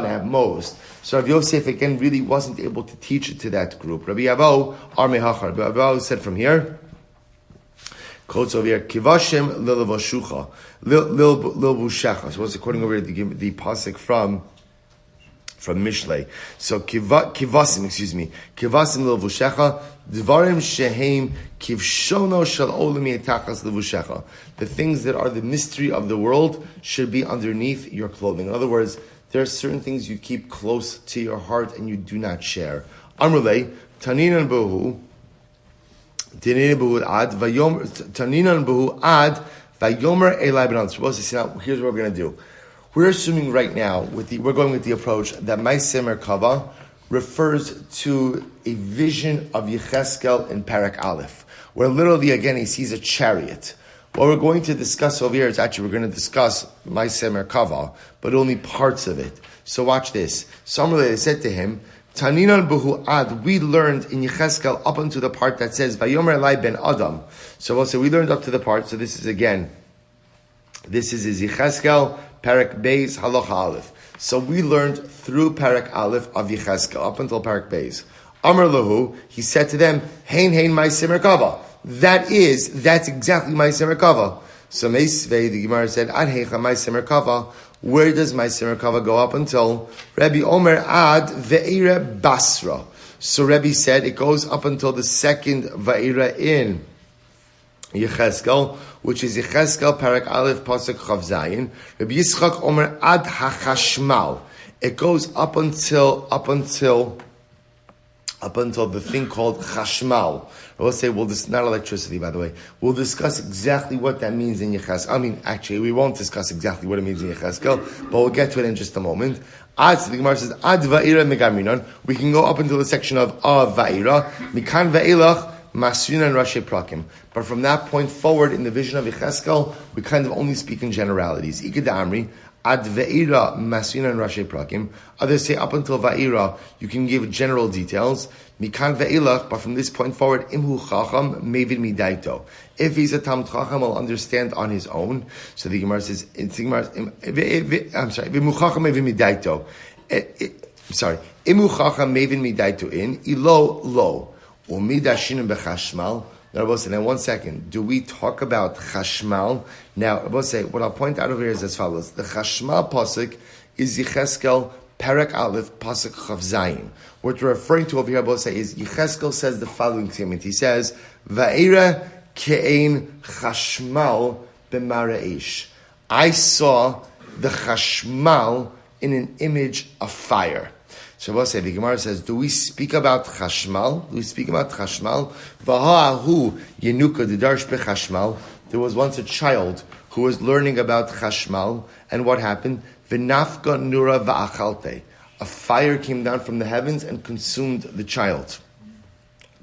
at most. So Rav Yosef again really wasn't able to teach it to that group. Rabbi Avo, Armei Hachar. Rabbi Avo said from here, quotes over here, Kivashim lilvushecha. So what's according over here, the pasuk from Mishlei. So kivasim lilvushecha, dvarim shehem kivshono shel olam yetachas lilvushecha. The things that are the mystery of the world should be underneath your clothing. In other words, there are certain things you keep close to your heart and you do not share. Amrulei taninan buhu ad vayomer elai b'nam. Supposed to say now. Here's what we're going to do. We're assuming right now we're going with the approach that Ma'aseh Merkava refers to a vision of Yecheskel in Parak Aleph, where literally again he sees a chariot. What we're going to discuss over here is actually we're going to discuss Ma'aseh Merkava, but only parts of it. So watch this. Somebody said to him, Taninan Buhu Ad, we learned in Yecheskel up unto the part that says, Vayomer Elai Ben Adam. So we'll say we learned up to the part, so this is Yecheskel, Perek Beis, Halacha Aleph. So we learned through Perek Aleph of Yecheskel, up until Perek Beis. Amar Lahu, he said to them, Hein Ma'aseh Merkava. That's exactly Ma'aseh Merkava. So Meisvei, the Gemara said, Ad Heicha Ma'aseh Merkava. Where does Ma'aseh Merkava go up until? Rabbi Omer Ad Ve'ira Basra. So Rabbi said it goes up until the second Ve'ira in Yecheskel, which is Yecheskel Parak Aleph Pasuk Chav Zayin. Rabbi Yitzchak Omer Ad HaChashmal. It goes up until the thing called Chashmal. We'll say, this is not electricity, by the way. We'll discuss exactly what that means in Yecheskel. Actually, we won't discuss exactly what it means in Yecheskel, but we'll get to it in just a moment. The Gemara says, Ad Va'ira Megaminon. We can go up until the section of Va'ira. Mikan Va'ilach Masrinan Rashi Prakim. But from that point forward, in the vision of Yecheskel, we kind of only speak in generalities. Iked Amri, Ad Ve'ira Masrinan Rashi Prakim. Others say up until Va'ira, you can give general details. Mikan Ve'ilach, but from this point forward, Imhu Chacham Mevin Midaito. If he's a Talmud Chacham, will understand on his own. So the Gemara says, Imhu Chacham Mevin Midaito. Imhu Chacham Mevin Midaito in, Ilo Lo. Umidashinim bechashmal. Now, Rabbi say, now 1 second. Do we talk about chashmal? Now, Rabbi say, what I'll point out over here is as follows. The chashmal pasuk is Yecheskel Perek Aleph pasuk Chav Zayin. What we're referring to over here, Rabbi say, is Yecheskel says the following statement. He says, Va'ira ke'ein chashmal b'mara'esh. I saw the chashmal in an image of fire. Shabbos say, the Gemara says, do we speak about Chashmal? V'ha'ahu yenuka didarsh b'chashmal. There was once a child who was learning about Chashmal, and what happened? V'nafka nura va'achalte. A fire came down from the heavens and consumed the child.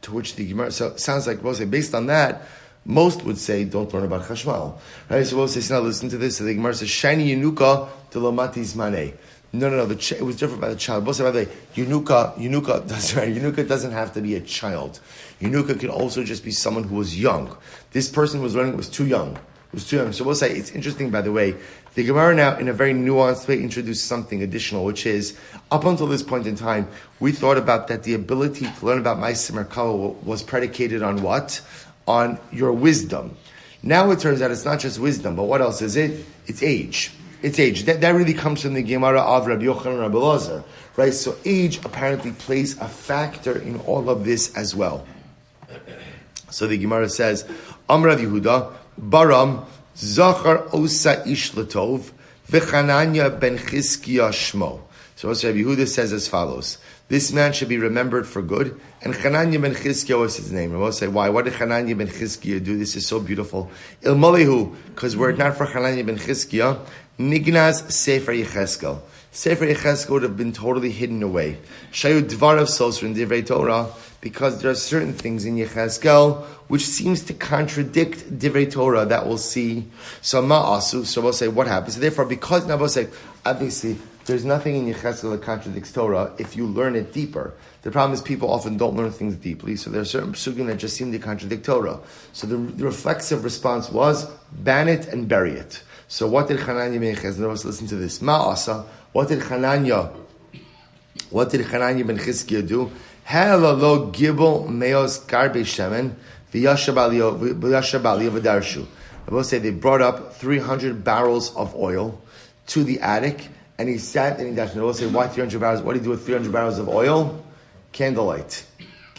To which the Gemara, so it sounds like, say, based on that, most would say, don't learn about Chashmal. Right? So we'll say, now listen to this. So the Gemara says, shiny yenuka delomati zmaneh. No. It was different by the child. By the way, Yunuka doesn't have to be a child. Yunuka can also just be someone who was young. This person was learning was too young. So we'll say it's interesting. By the way, the Gemara now, in a very nuanced way, introduced something additional, which is up until this point in time, we thought about that the ability to learn about Ma'aseh Merkava was predicated on what? On your wisdom. Now it turns out it's not just wisdom, but what else is it? It's age. It's age. That really comes from the Gemara of Rabbi Yochanan and Rabbi Elazar, right? So age apparently plays a factor in all of this as well. So the Gemara says, Amr Rav Yehuda, Baram, Zachar Osa Ish Latov, V'Chananya ben Chizkiya Shmo. So Rabbi Yehuda says as follows, this man should be remembered for good, and Chananya ben Chizkiya was his name. And we'll say, why? What did Chananya ben Chizkiya do? This is so beautiful. Ilmalehu, because were it not for Chananya ben Chizkiya, Nignaz Sefer Yecheskel. Sefer Yecheskel would have been totally hidden away. Shayu Dvarav Sosra in Divrei Torah, because there are certain things in Yecheskel which seems to contradict Divrei Torah that we'll see. So Ma'asu, so we'll say what happens. So therefore, because now we'll say, obviously, there's nothing in Yecheskel that contradicts Torah if you learn it deeper. The problem is people often don't learn things deeply, so there are certain psukim that just seem to contradict Torah. So the reflexive response was, ban it and bury it. So what did Chananya ben Chizkiya? Let's listen to this. Ma'asa. What did Chananya ben Chizkiya do? Halalo gibel meos garbe shemen v'yashav aliyah v'darshu. I will say they brought up 300 barrels of oil to the attic, and he sat and he dashed. I will say, why 300 barrels? What did he do with 300 barrels of oil? Candlelight.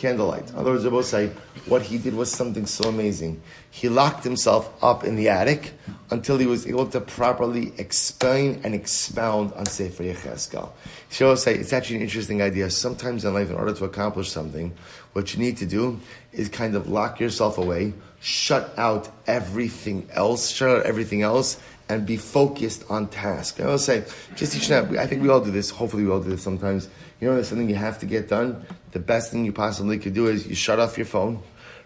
In other words, I will say, what he did was something so amazing. He locked himself up in the attic until he was able to properly explain and expound on Sefer Yecheskel. So I will say, it's actually an interesting idea. Sometimes in life, in order to accomplish something, what you need to do is kind of lock yourself away, shut out everything else, and be focused on task. I will say, just each night, I think we all do this, hopefully we all do this sometimes. You know, there's something you have to get done. The best thing you possibly could do is you shut off your phone,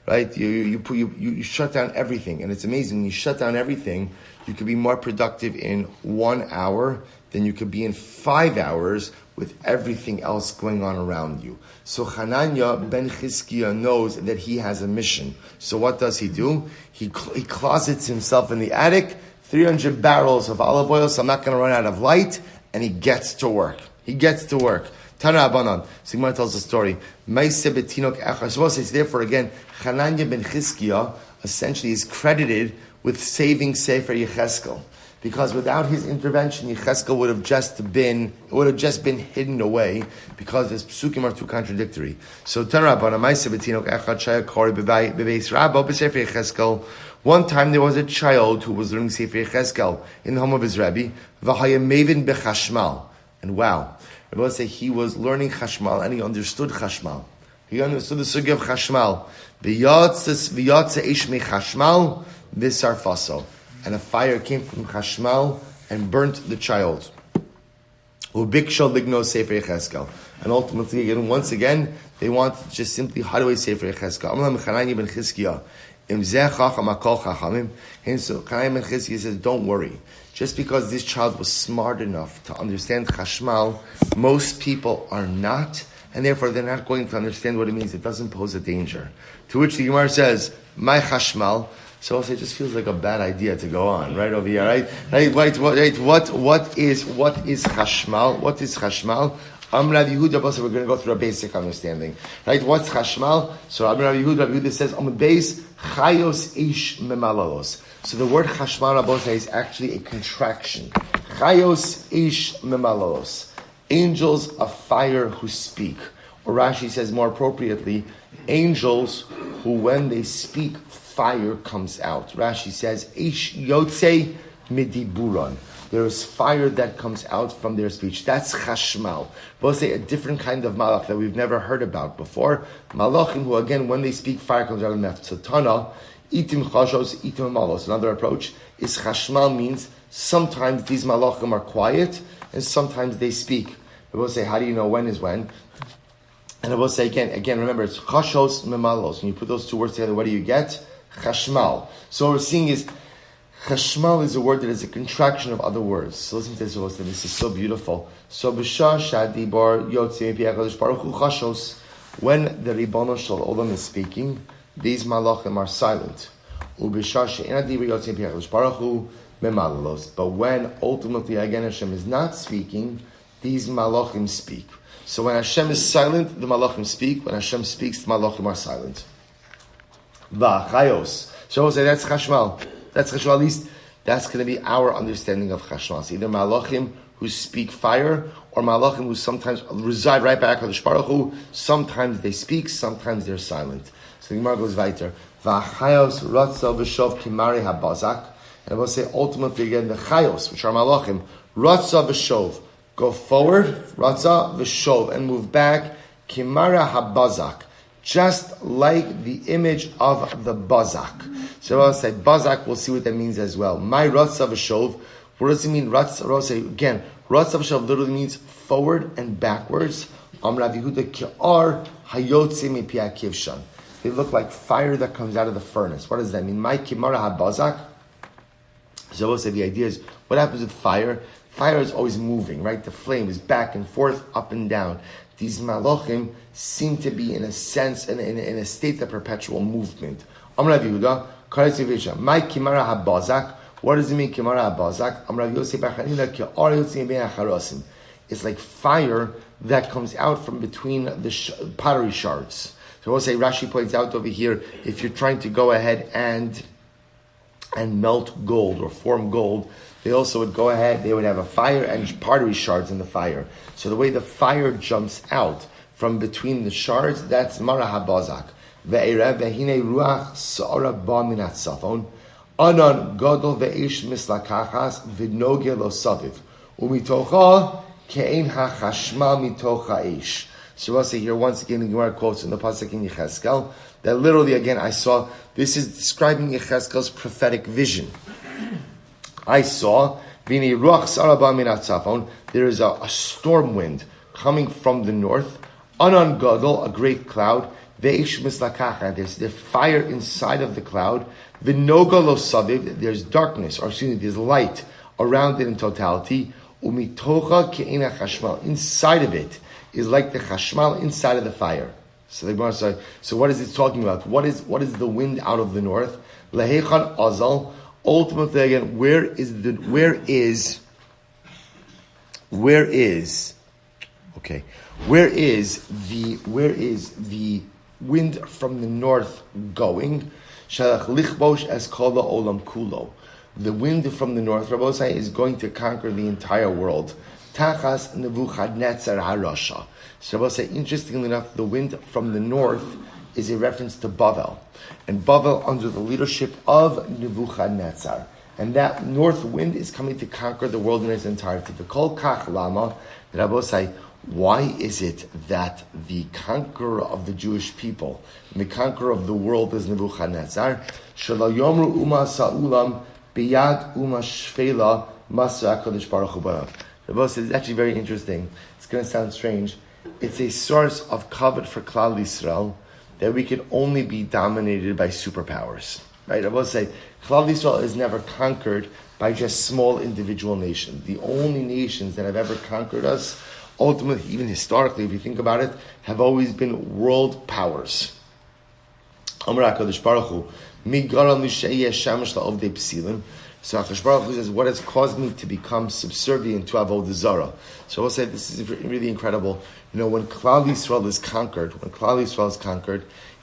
right? You shut down everything. And it's amazing. When you shut down everything, you could be more productive in 1 hour than you could be in 5 hours with everything else going on around you. So Hananiah ben Chizkiah knows that he has a mission. So what does he do? He closets himself in the attic, 300 barrels of olive oil, so I'm not going to run out of light, and he gets to work. Tana Abanan. Sigmar tells the story. So therefore again, Hananiah ben Chizkiah essentially is credited with saving Sefer Yecheskel. Because without his intervention, Yecheskel would have just been hidden away, because his psukim are too contradictory. So, one time there was a child who was learning Sefer Yecheskel in the home of his Rebbe, and wow, Rebbe say he was learning Chashmal and he understood Chashmal. He understood the sugi of Chashmal. V'yatze ish me Chashmal v'sarfaso. And a fire came from Chashmal and burnt the child. Ubiksha ligno Sefer Yecheskel. And ultimately, once again, they want just simply how do I Sefer Yecheskel? Amlam Chananya ben Chizkiah. And so Chananya ben Chizkiah says, don't worry. Just because this child was smart enough to understand Chashmal, most people are not, and therefore they're not going to understand what it means. It doesn't pose a danger. To which the Gemara says, my Chashmal. So it just feels like a bad idea to go on right over here, right? What is Chashmal? What is Chashmal? Rav Yehuda, we're going to go through a basic understanding, right? What's Chashmal? So Rav Yehuda says on the base, Chayos ish memalalos. So the word Chashmal Rabbosai is actually a contraction. Chayos ish memalalos. Angels of fire who speak. Or Rashi says more appropriately, angels who when they speak, fire comes out. Rashi says, Ish yotze midiburon. There is fire that comes out from their speech. That's chashmal. We'll say a different kind of malach that we've never heard about before. Malachim who again, when they speak, fire comes out of them. So Tana, itim chashos, itim malos. Another approach is chashmal means sometimes these malachim are quiet and sometimes they speak. We'll say, how do you know when is when? And I will say again, remember, it's chashos memalos. When you put those two words together, what do you get? Chashmal. So what we're seeing is, Chashmal is a word that is a contraction of other words. So listen to this, this is so beautiful. So b'shah shadibar yotze mipi HaKadosh Baruch Hu chashos. When the Ribono Shel Olam is speaking, these malachim are silent. U'b'shah she'en hadibar yotze mipi HaKadosh Baruch Hu memalalos. But when ultimately again Hashem is not speaking, these malachim speak. So when Hashem is silent, the malachim speak. When Hashem speaks, the malachim are silent. V'chayos. So we'll say that's Chashmal. That's Chashmal. At least that's going to be our understanding of Chashmal. So either malachim who speak fire, or malachim who sometimes reside right back on the Baruch Hu. Sometimes they speak, sometimes they're silent. So the Gemara goes weiter. V'chayos ratza v'shov kimari habazak. And we'll say ultimately again the chayos, which are malachim, ratza v'shov. Go forward, ratza v'shov, and move back, kimara habazak. Just like the image of the bazak. So I'll say bazak, we'll see what that means as well. My ratza v'shov, what does it mean? Ratza, again, ratza v'shov literally means forward and backwards. Rav Yehuda ki'ar hayotze mipi hakivshan. They look like fire that comes out of the furnace. What does that mean? My kimara habazak. So we'll say the idea is, what happens with fire? Fire is always moving, right? The flame is back and forth, up and down. These malachim seem to be in a sense, in a state of perpetual movement. Amar Rav Yehuda, my kimara habazak. What does it mean, kimara habazak? Amar Rav Yehuda, it's like fire that comes out from between the pottery shards. So we'll say, Rashi points out over here, if you're trying to go ahead and melt gold or form gold, they also would go ahead, they would have a fire and pottery shards in the fire. So the way the fire jumps out from between the shards, that's Mara HaBazak. Ve'erev ve'hine ruach sa'ara ba minat safon. Anan gadol ve'ish mislakachas v'noge lo saviv. Umitocha ke'en ha'chashmal mitocha ish. So we'll say here once again, the Gemara quotes in the Pasuk in Yecheskel, that literally again I saw, this is describing Yecheskel's prophetic vision. I saw, there is a storm wind coming from the north, Anan Gadol, a great cloud, there's fire inside of the cloud, there's darkness, or there's light around it in totality, Umitocha ke'ena chashmal. Inside of it is like the chashmal inside of the fire. So the Gemara says, so what is it talking about? What is the wind out of the north? Lehechan azal. Ultimately, again, where is the wind from the north going? Shalach lichbosh es kol olam kulo. The wind from the north, Rabbi Osai, is going to conquer the entire world. Tachas Nebuchadnezzar harasha. So Rabbi Osai, interestingly enough, the wind from the north is a reference to Bavel. And Bavel under the leadership of Nebuchadnezzar. And that north wind is coming to conquer the world in its entirety. The Kol Kach Lama, Rabbi Osai, why is it that the conqueror of the Jewish people and the conqueror of the world is Nebuchadnezzar? Shalom Yomru Uma Sa'ulam Biyad Uma Shfela Masa HaKadosh Baruch Hu Barav. Rabbi says it's actually very interesting. It's going to sound strange. It's a source of kavod for Klal Yisrael that we can only be dominated by superpowers. Right? Rabbi say Klal Yisrael is never conquered by just small individual nations. The only nations that have ever conquered us, ultimately, even historically, if you think about it, have always been world powers. Amar HaKadosh Baruch Hu, Mi garam li she'yeh shamash la'ovdei psilim. So HaKadosh Baruch Hu says, what has caused me to become subservient to Avodah Zarah? So I will say this is really incredible. When Klal Yisrael is conquered,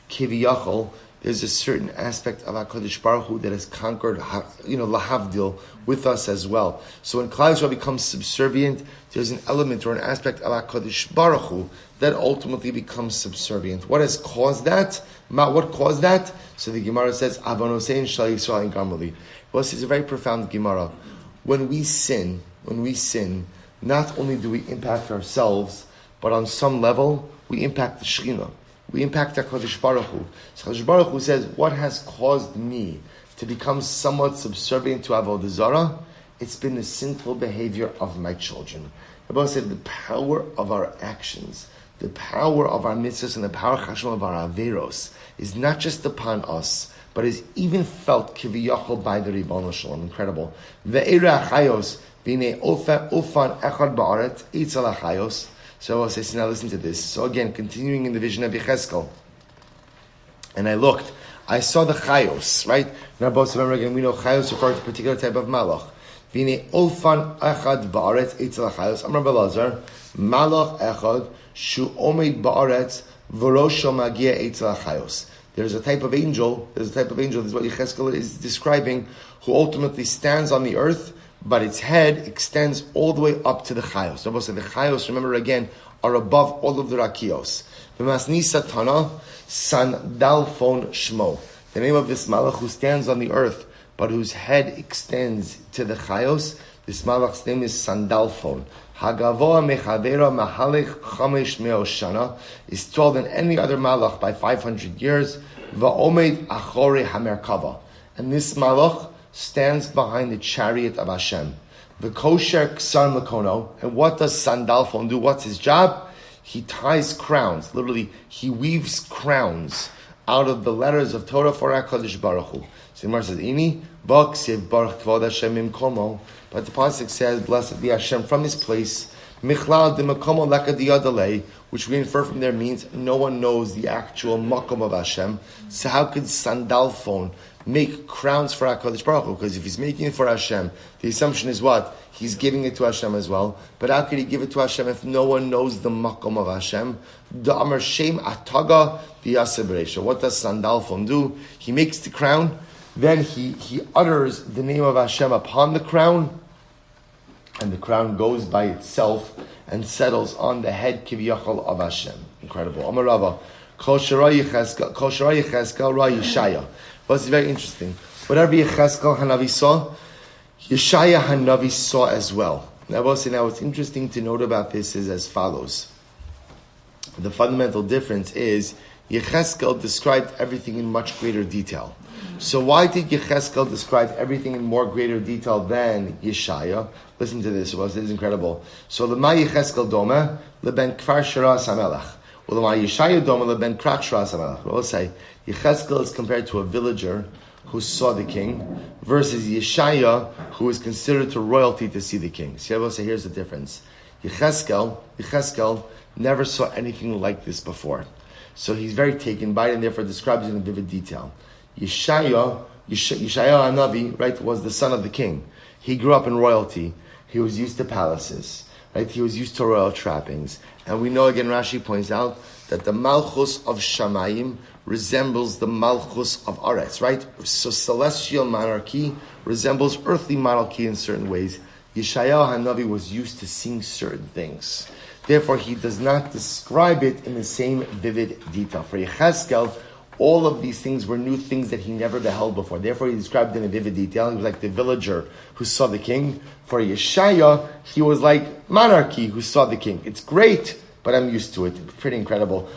Kiviyachol, there's a certain aspect of HaKadosh Baruch Hu that has conquered, lahavdil, with us as well. So when Klal Yisrael becomes subservient, there's an element or an aspect of HaKadosh Baruch Hu that ultimately becomes subservient. What has caused that? What caused that? So the Gemara says, Avonosein shal Yisrael in Gamali. Well, this is a very profound Gemara. When we sin, not only do we impact ourselves, but on some level, we impact the Shekhinah. We impact HaKadosh Baruch Hu. So HaKadosh Baruch Hu says, what has caused me to become somewhat subservient to Avodah Zarah? It's been the sinful behavior of my children. Rabbi said, the power of our actions, the power of our mitzvahs, and the power of our averos is not just upon us, but is even felt kiviyachol by the Ribono Shalom. Incredible. Ve'era achayos b'nei ofan echad ba'aret itzal achayos. So I say, now listen to this. So again, continuing in the vision of Yecheskel, and I saw the chayos, right? Now, both remember again, we know chayos refer to a particular type of malach. V'nei ofan echad ba'aret itzal achayos. Amar Belazar, malach echad shu omed ba'aret v'rosho magia itzal achayos. There's a type of angel, this is what Yecheskel is describing, who ultimately stands on the earth, but its head extends all the way up to the chayos. So the chayos, remember again, are above all of the rakios. V'masni satana sandalfon shmo. The name of this malach who stands on the earth, but whose head extends to the chayos, this malach's name is Sandalphon. Hagavoa mechavera mahalech chamesh me'oshana, is taller than any other malach by 500 years. Va'omed achore hamerkava. And this malach stands behind the chariot of Hashem. V'kosher ksar lakono. And what does Sandalphon do? What's his job? He ties crowns. Literally, he weaves crowns out of the letters of Torah for HaKadosh Baruch Hu. So the Gemara says, Ini, b'ksiv baruch kvod Hashem imkomo. But the pasuk says, blessed be Hashem from his place. Michlal de makomo lakadiyadalei, which we infer from there means no one knows the actual makom of Hashem. So how could Sandalphon make crowns for HaKadosh Baruch Hu? Because if he's making it for Hashem, the assumption is what? He's giving it to Hashem as well. But how could he give it to Hashem if no one knows the makom of Hashem? The Amar Shem Ataga the Yaseh. What does Sandalphon do? He makes the crown, then he utters the name of Hashem upon the crown, and the crown goes by itself and settles on the head kiviyachol of Hashem. Incredible. Amar Rava, Kol Shara Yecheskel Ra Yeshaya. Well, it's very interesting. Whatever Yecheskel Hanavi saw, Yeshaya Hanavi saw as well. Now, what's interesting to note about this is as follows. The fundamental difference is Yecheskel described everything in much greater detail. So why did Yecheskel describe everything in more greater detail than Yeshaya? Listen to this. This is incredible. So Lema Yecheskel Doma leben Kfar Shara Samelach. Lema Yeshaya Doma leben Krat Shara Samelach. We'll say Yecheskel is compared to a villager who saw the king, versus Yeshaya, who is considered to royalty to see the king. So here's the difference. Yecheskel never saw anything like this before. So he's very taken by it and therefore describes it in vivid detail. Yeshaya Hanavi, right, was the son of the king. He grew up in royalty. He was used to palaces, right? He was used to royal trappings. And we know, again, Rashi points out that the Malchus of Shamayim resembles the Malchus of Aretz, right? So celestial monarchy resembles earthly monarchy in certain ways. Yeshayahu Hanavi was used to seeing certain things. Therefore, he does not describe it in the same vivid detail. For Yecheskel, all of these things were new things that he never beheld before. Therefore, he described it in a vivid detail. He was like the villager who saw the king. For Yeshaya, he was like monarchy who saw the king. It's great, but I'm used to it. Pretty incredible.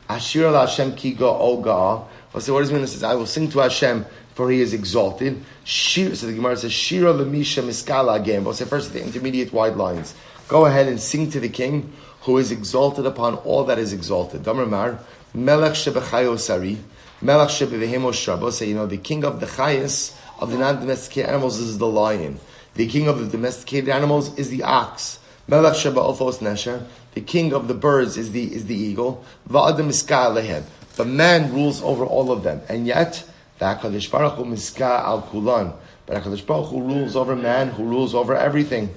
Ashir al Hashem ki go'oga. What does it mean? It says, I will sing to Hashem, for he is exalted. So the Gemara says, Shira lemisha miskala again. We'll say first the intermediate wide lines. Go ahead and sing to the king, who is exalted upon all that is exalted. Damar Melech shebechayo sari, Melech shebevehemo shrabo. Say, the king of the chayas, of the non-domesticated animals, is the lion. The king of the domesticated animals is the ox. Melech shebe'ofos nesher. The king of the birds is the eagle. Va'adam miska alehem. But man rules over all of them. And yet, HaKadosh Baruch Hu miska al kulan. But HaKadosh Baruch Hu rules over man, who rules over everything.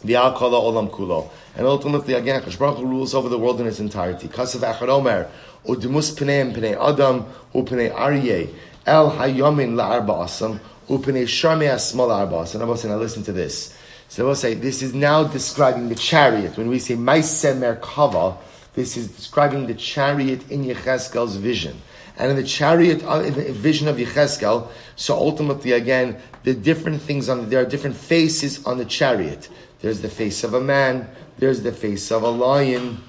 V'al kala olam kulo. And ultimately, again, HaKadosh Baruch Hu rules over the world in its entirety. Kasav Echad Omer, U'demus pneim pnei Adam, U'pnei Aryeh, El hayomin la'arba asam, U'pnei sharmei asmal la'arba asam. Now listen to this. So we'll say, this is now describing the chariot. When we say Maaseh Merkava, this is describing the chariot in Yecheskel's vision. And in the chariot, in the vision of Yecheskel, so ultimately again, there are different faces on the chariot. There's the face of a man, there's the face of a lion,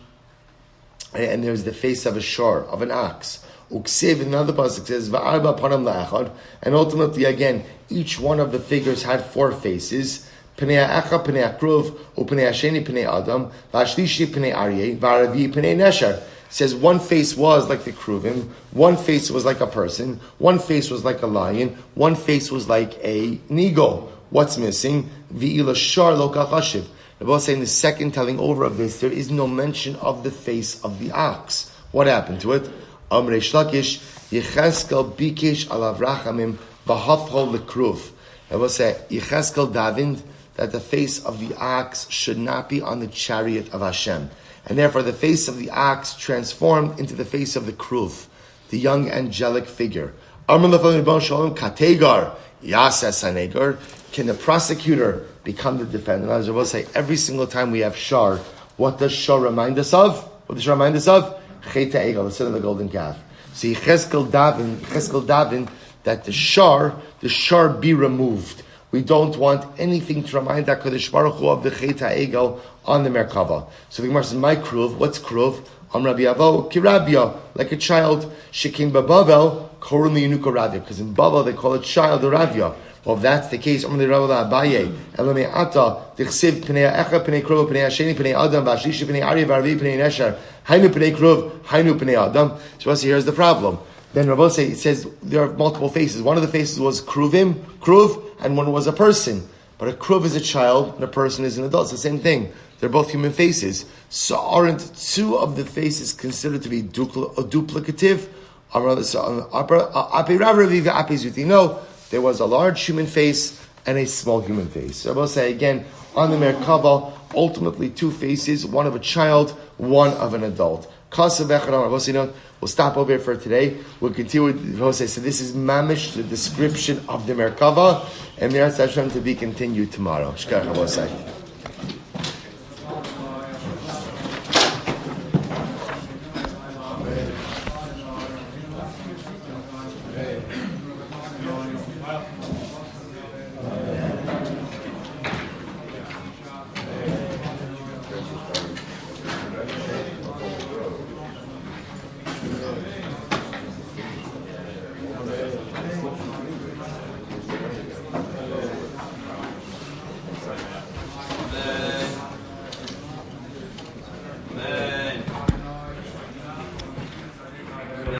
and there's the face of a shor, of an ox. Uksiv, another pasuk says, Va'arba panam la'achad, and ultimately again, each one of the figures had four faces. Pnei Echa, Pnei Akruv, Pnei Hasheni, Pnei Adam, Vashlishi, Pnei Aryeh, Varavi, Pnei Nesher. Says one face was like the Kruvim, one face was like a person, one face was like a lion, one face was like an eagle. What's missing? V'ila shar lo kachashiv. Rabbi saying the second telling over of this, there is no mention of the face of the ox. What happened to it? Amrei Shlakish, Yecheskel bikesh alav rachamim v'hafchol lekruv. Rabbi say Yecheskel davened that the face of the ox should not be on the chariot of Hashem. And therefore the face of the ox transformed into the face of the Kruv, the young angelic figure. Can the prosecutor become the defendant? As I will say, every single time we have shar, what does shar remind us of? What does shar remind us of? Chet ha'egel, the sin of the golden calf. So Yecheskel daven that the shar be removed. We don't want anything to remind HaKadosh Baruch Hu of the Chet HaEgel on the Merkava. So the Gemara says, my Kruv, what's Kruv? Am Rabbi Avo, Kirabia, like a child. Shekin Babavel, Korun Yunuka Ravia. Because in Bavel they call it child or Ravia. Well, if that's the case, Amr Rabbi Abaye, Elame Ata, Dichsiv, Pnei Echa, Pnei Kruv, Pnei Hasheni, Pnei Adam, Vashishi, Pnei Aryeh, Varvi, Pnei Nesher, Hainu Pnei Kruv, Hainu Pnei Adam. So here's the problem. Then Rabbi it says there are multiple faces. One of the faces was Kruv, and one was a person. But a Kruv is a child, and a person is an adult. It's the same thing. They're both human faces. So aren't two of the faces considered to be duplicative? No, there was a large human face and a small human face. So Rabbi say again, on the Merkava, ultimately two faces, one of a child, one of an adult. We'll stop over here for today. We'll continue with Jose. So this is mamish, the description of the Merkava, and Mirat Hashem to be continued tomorrow. Shkach,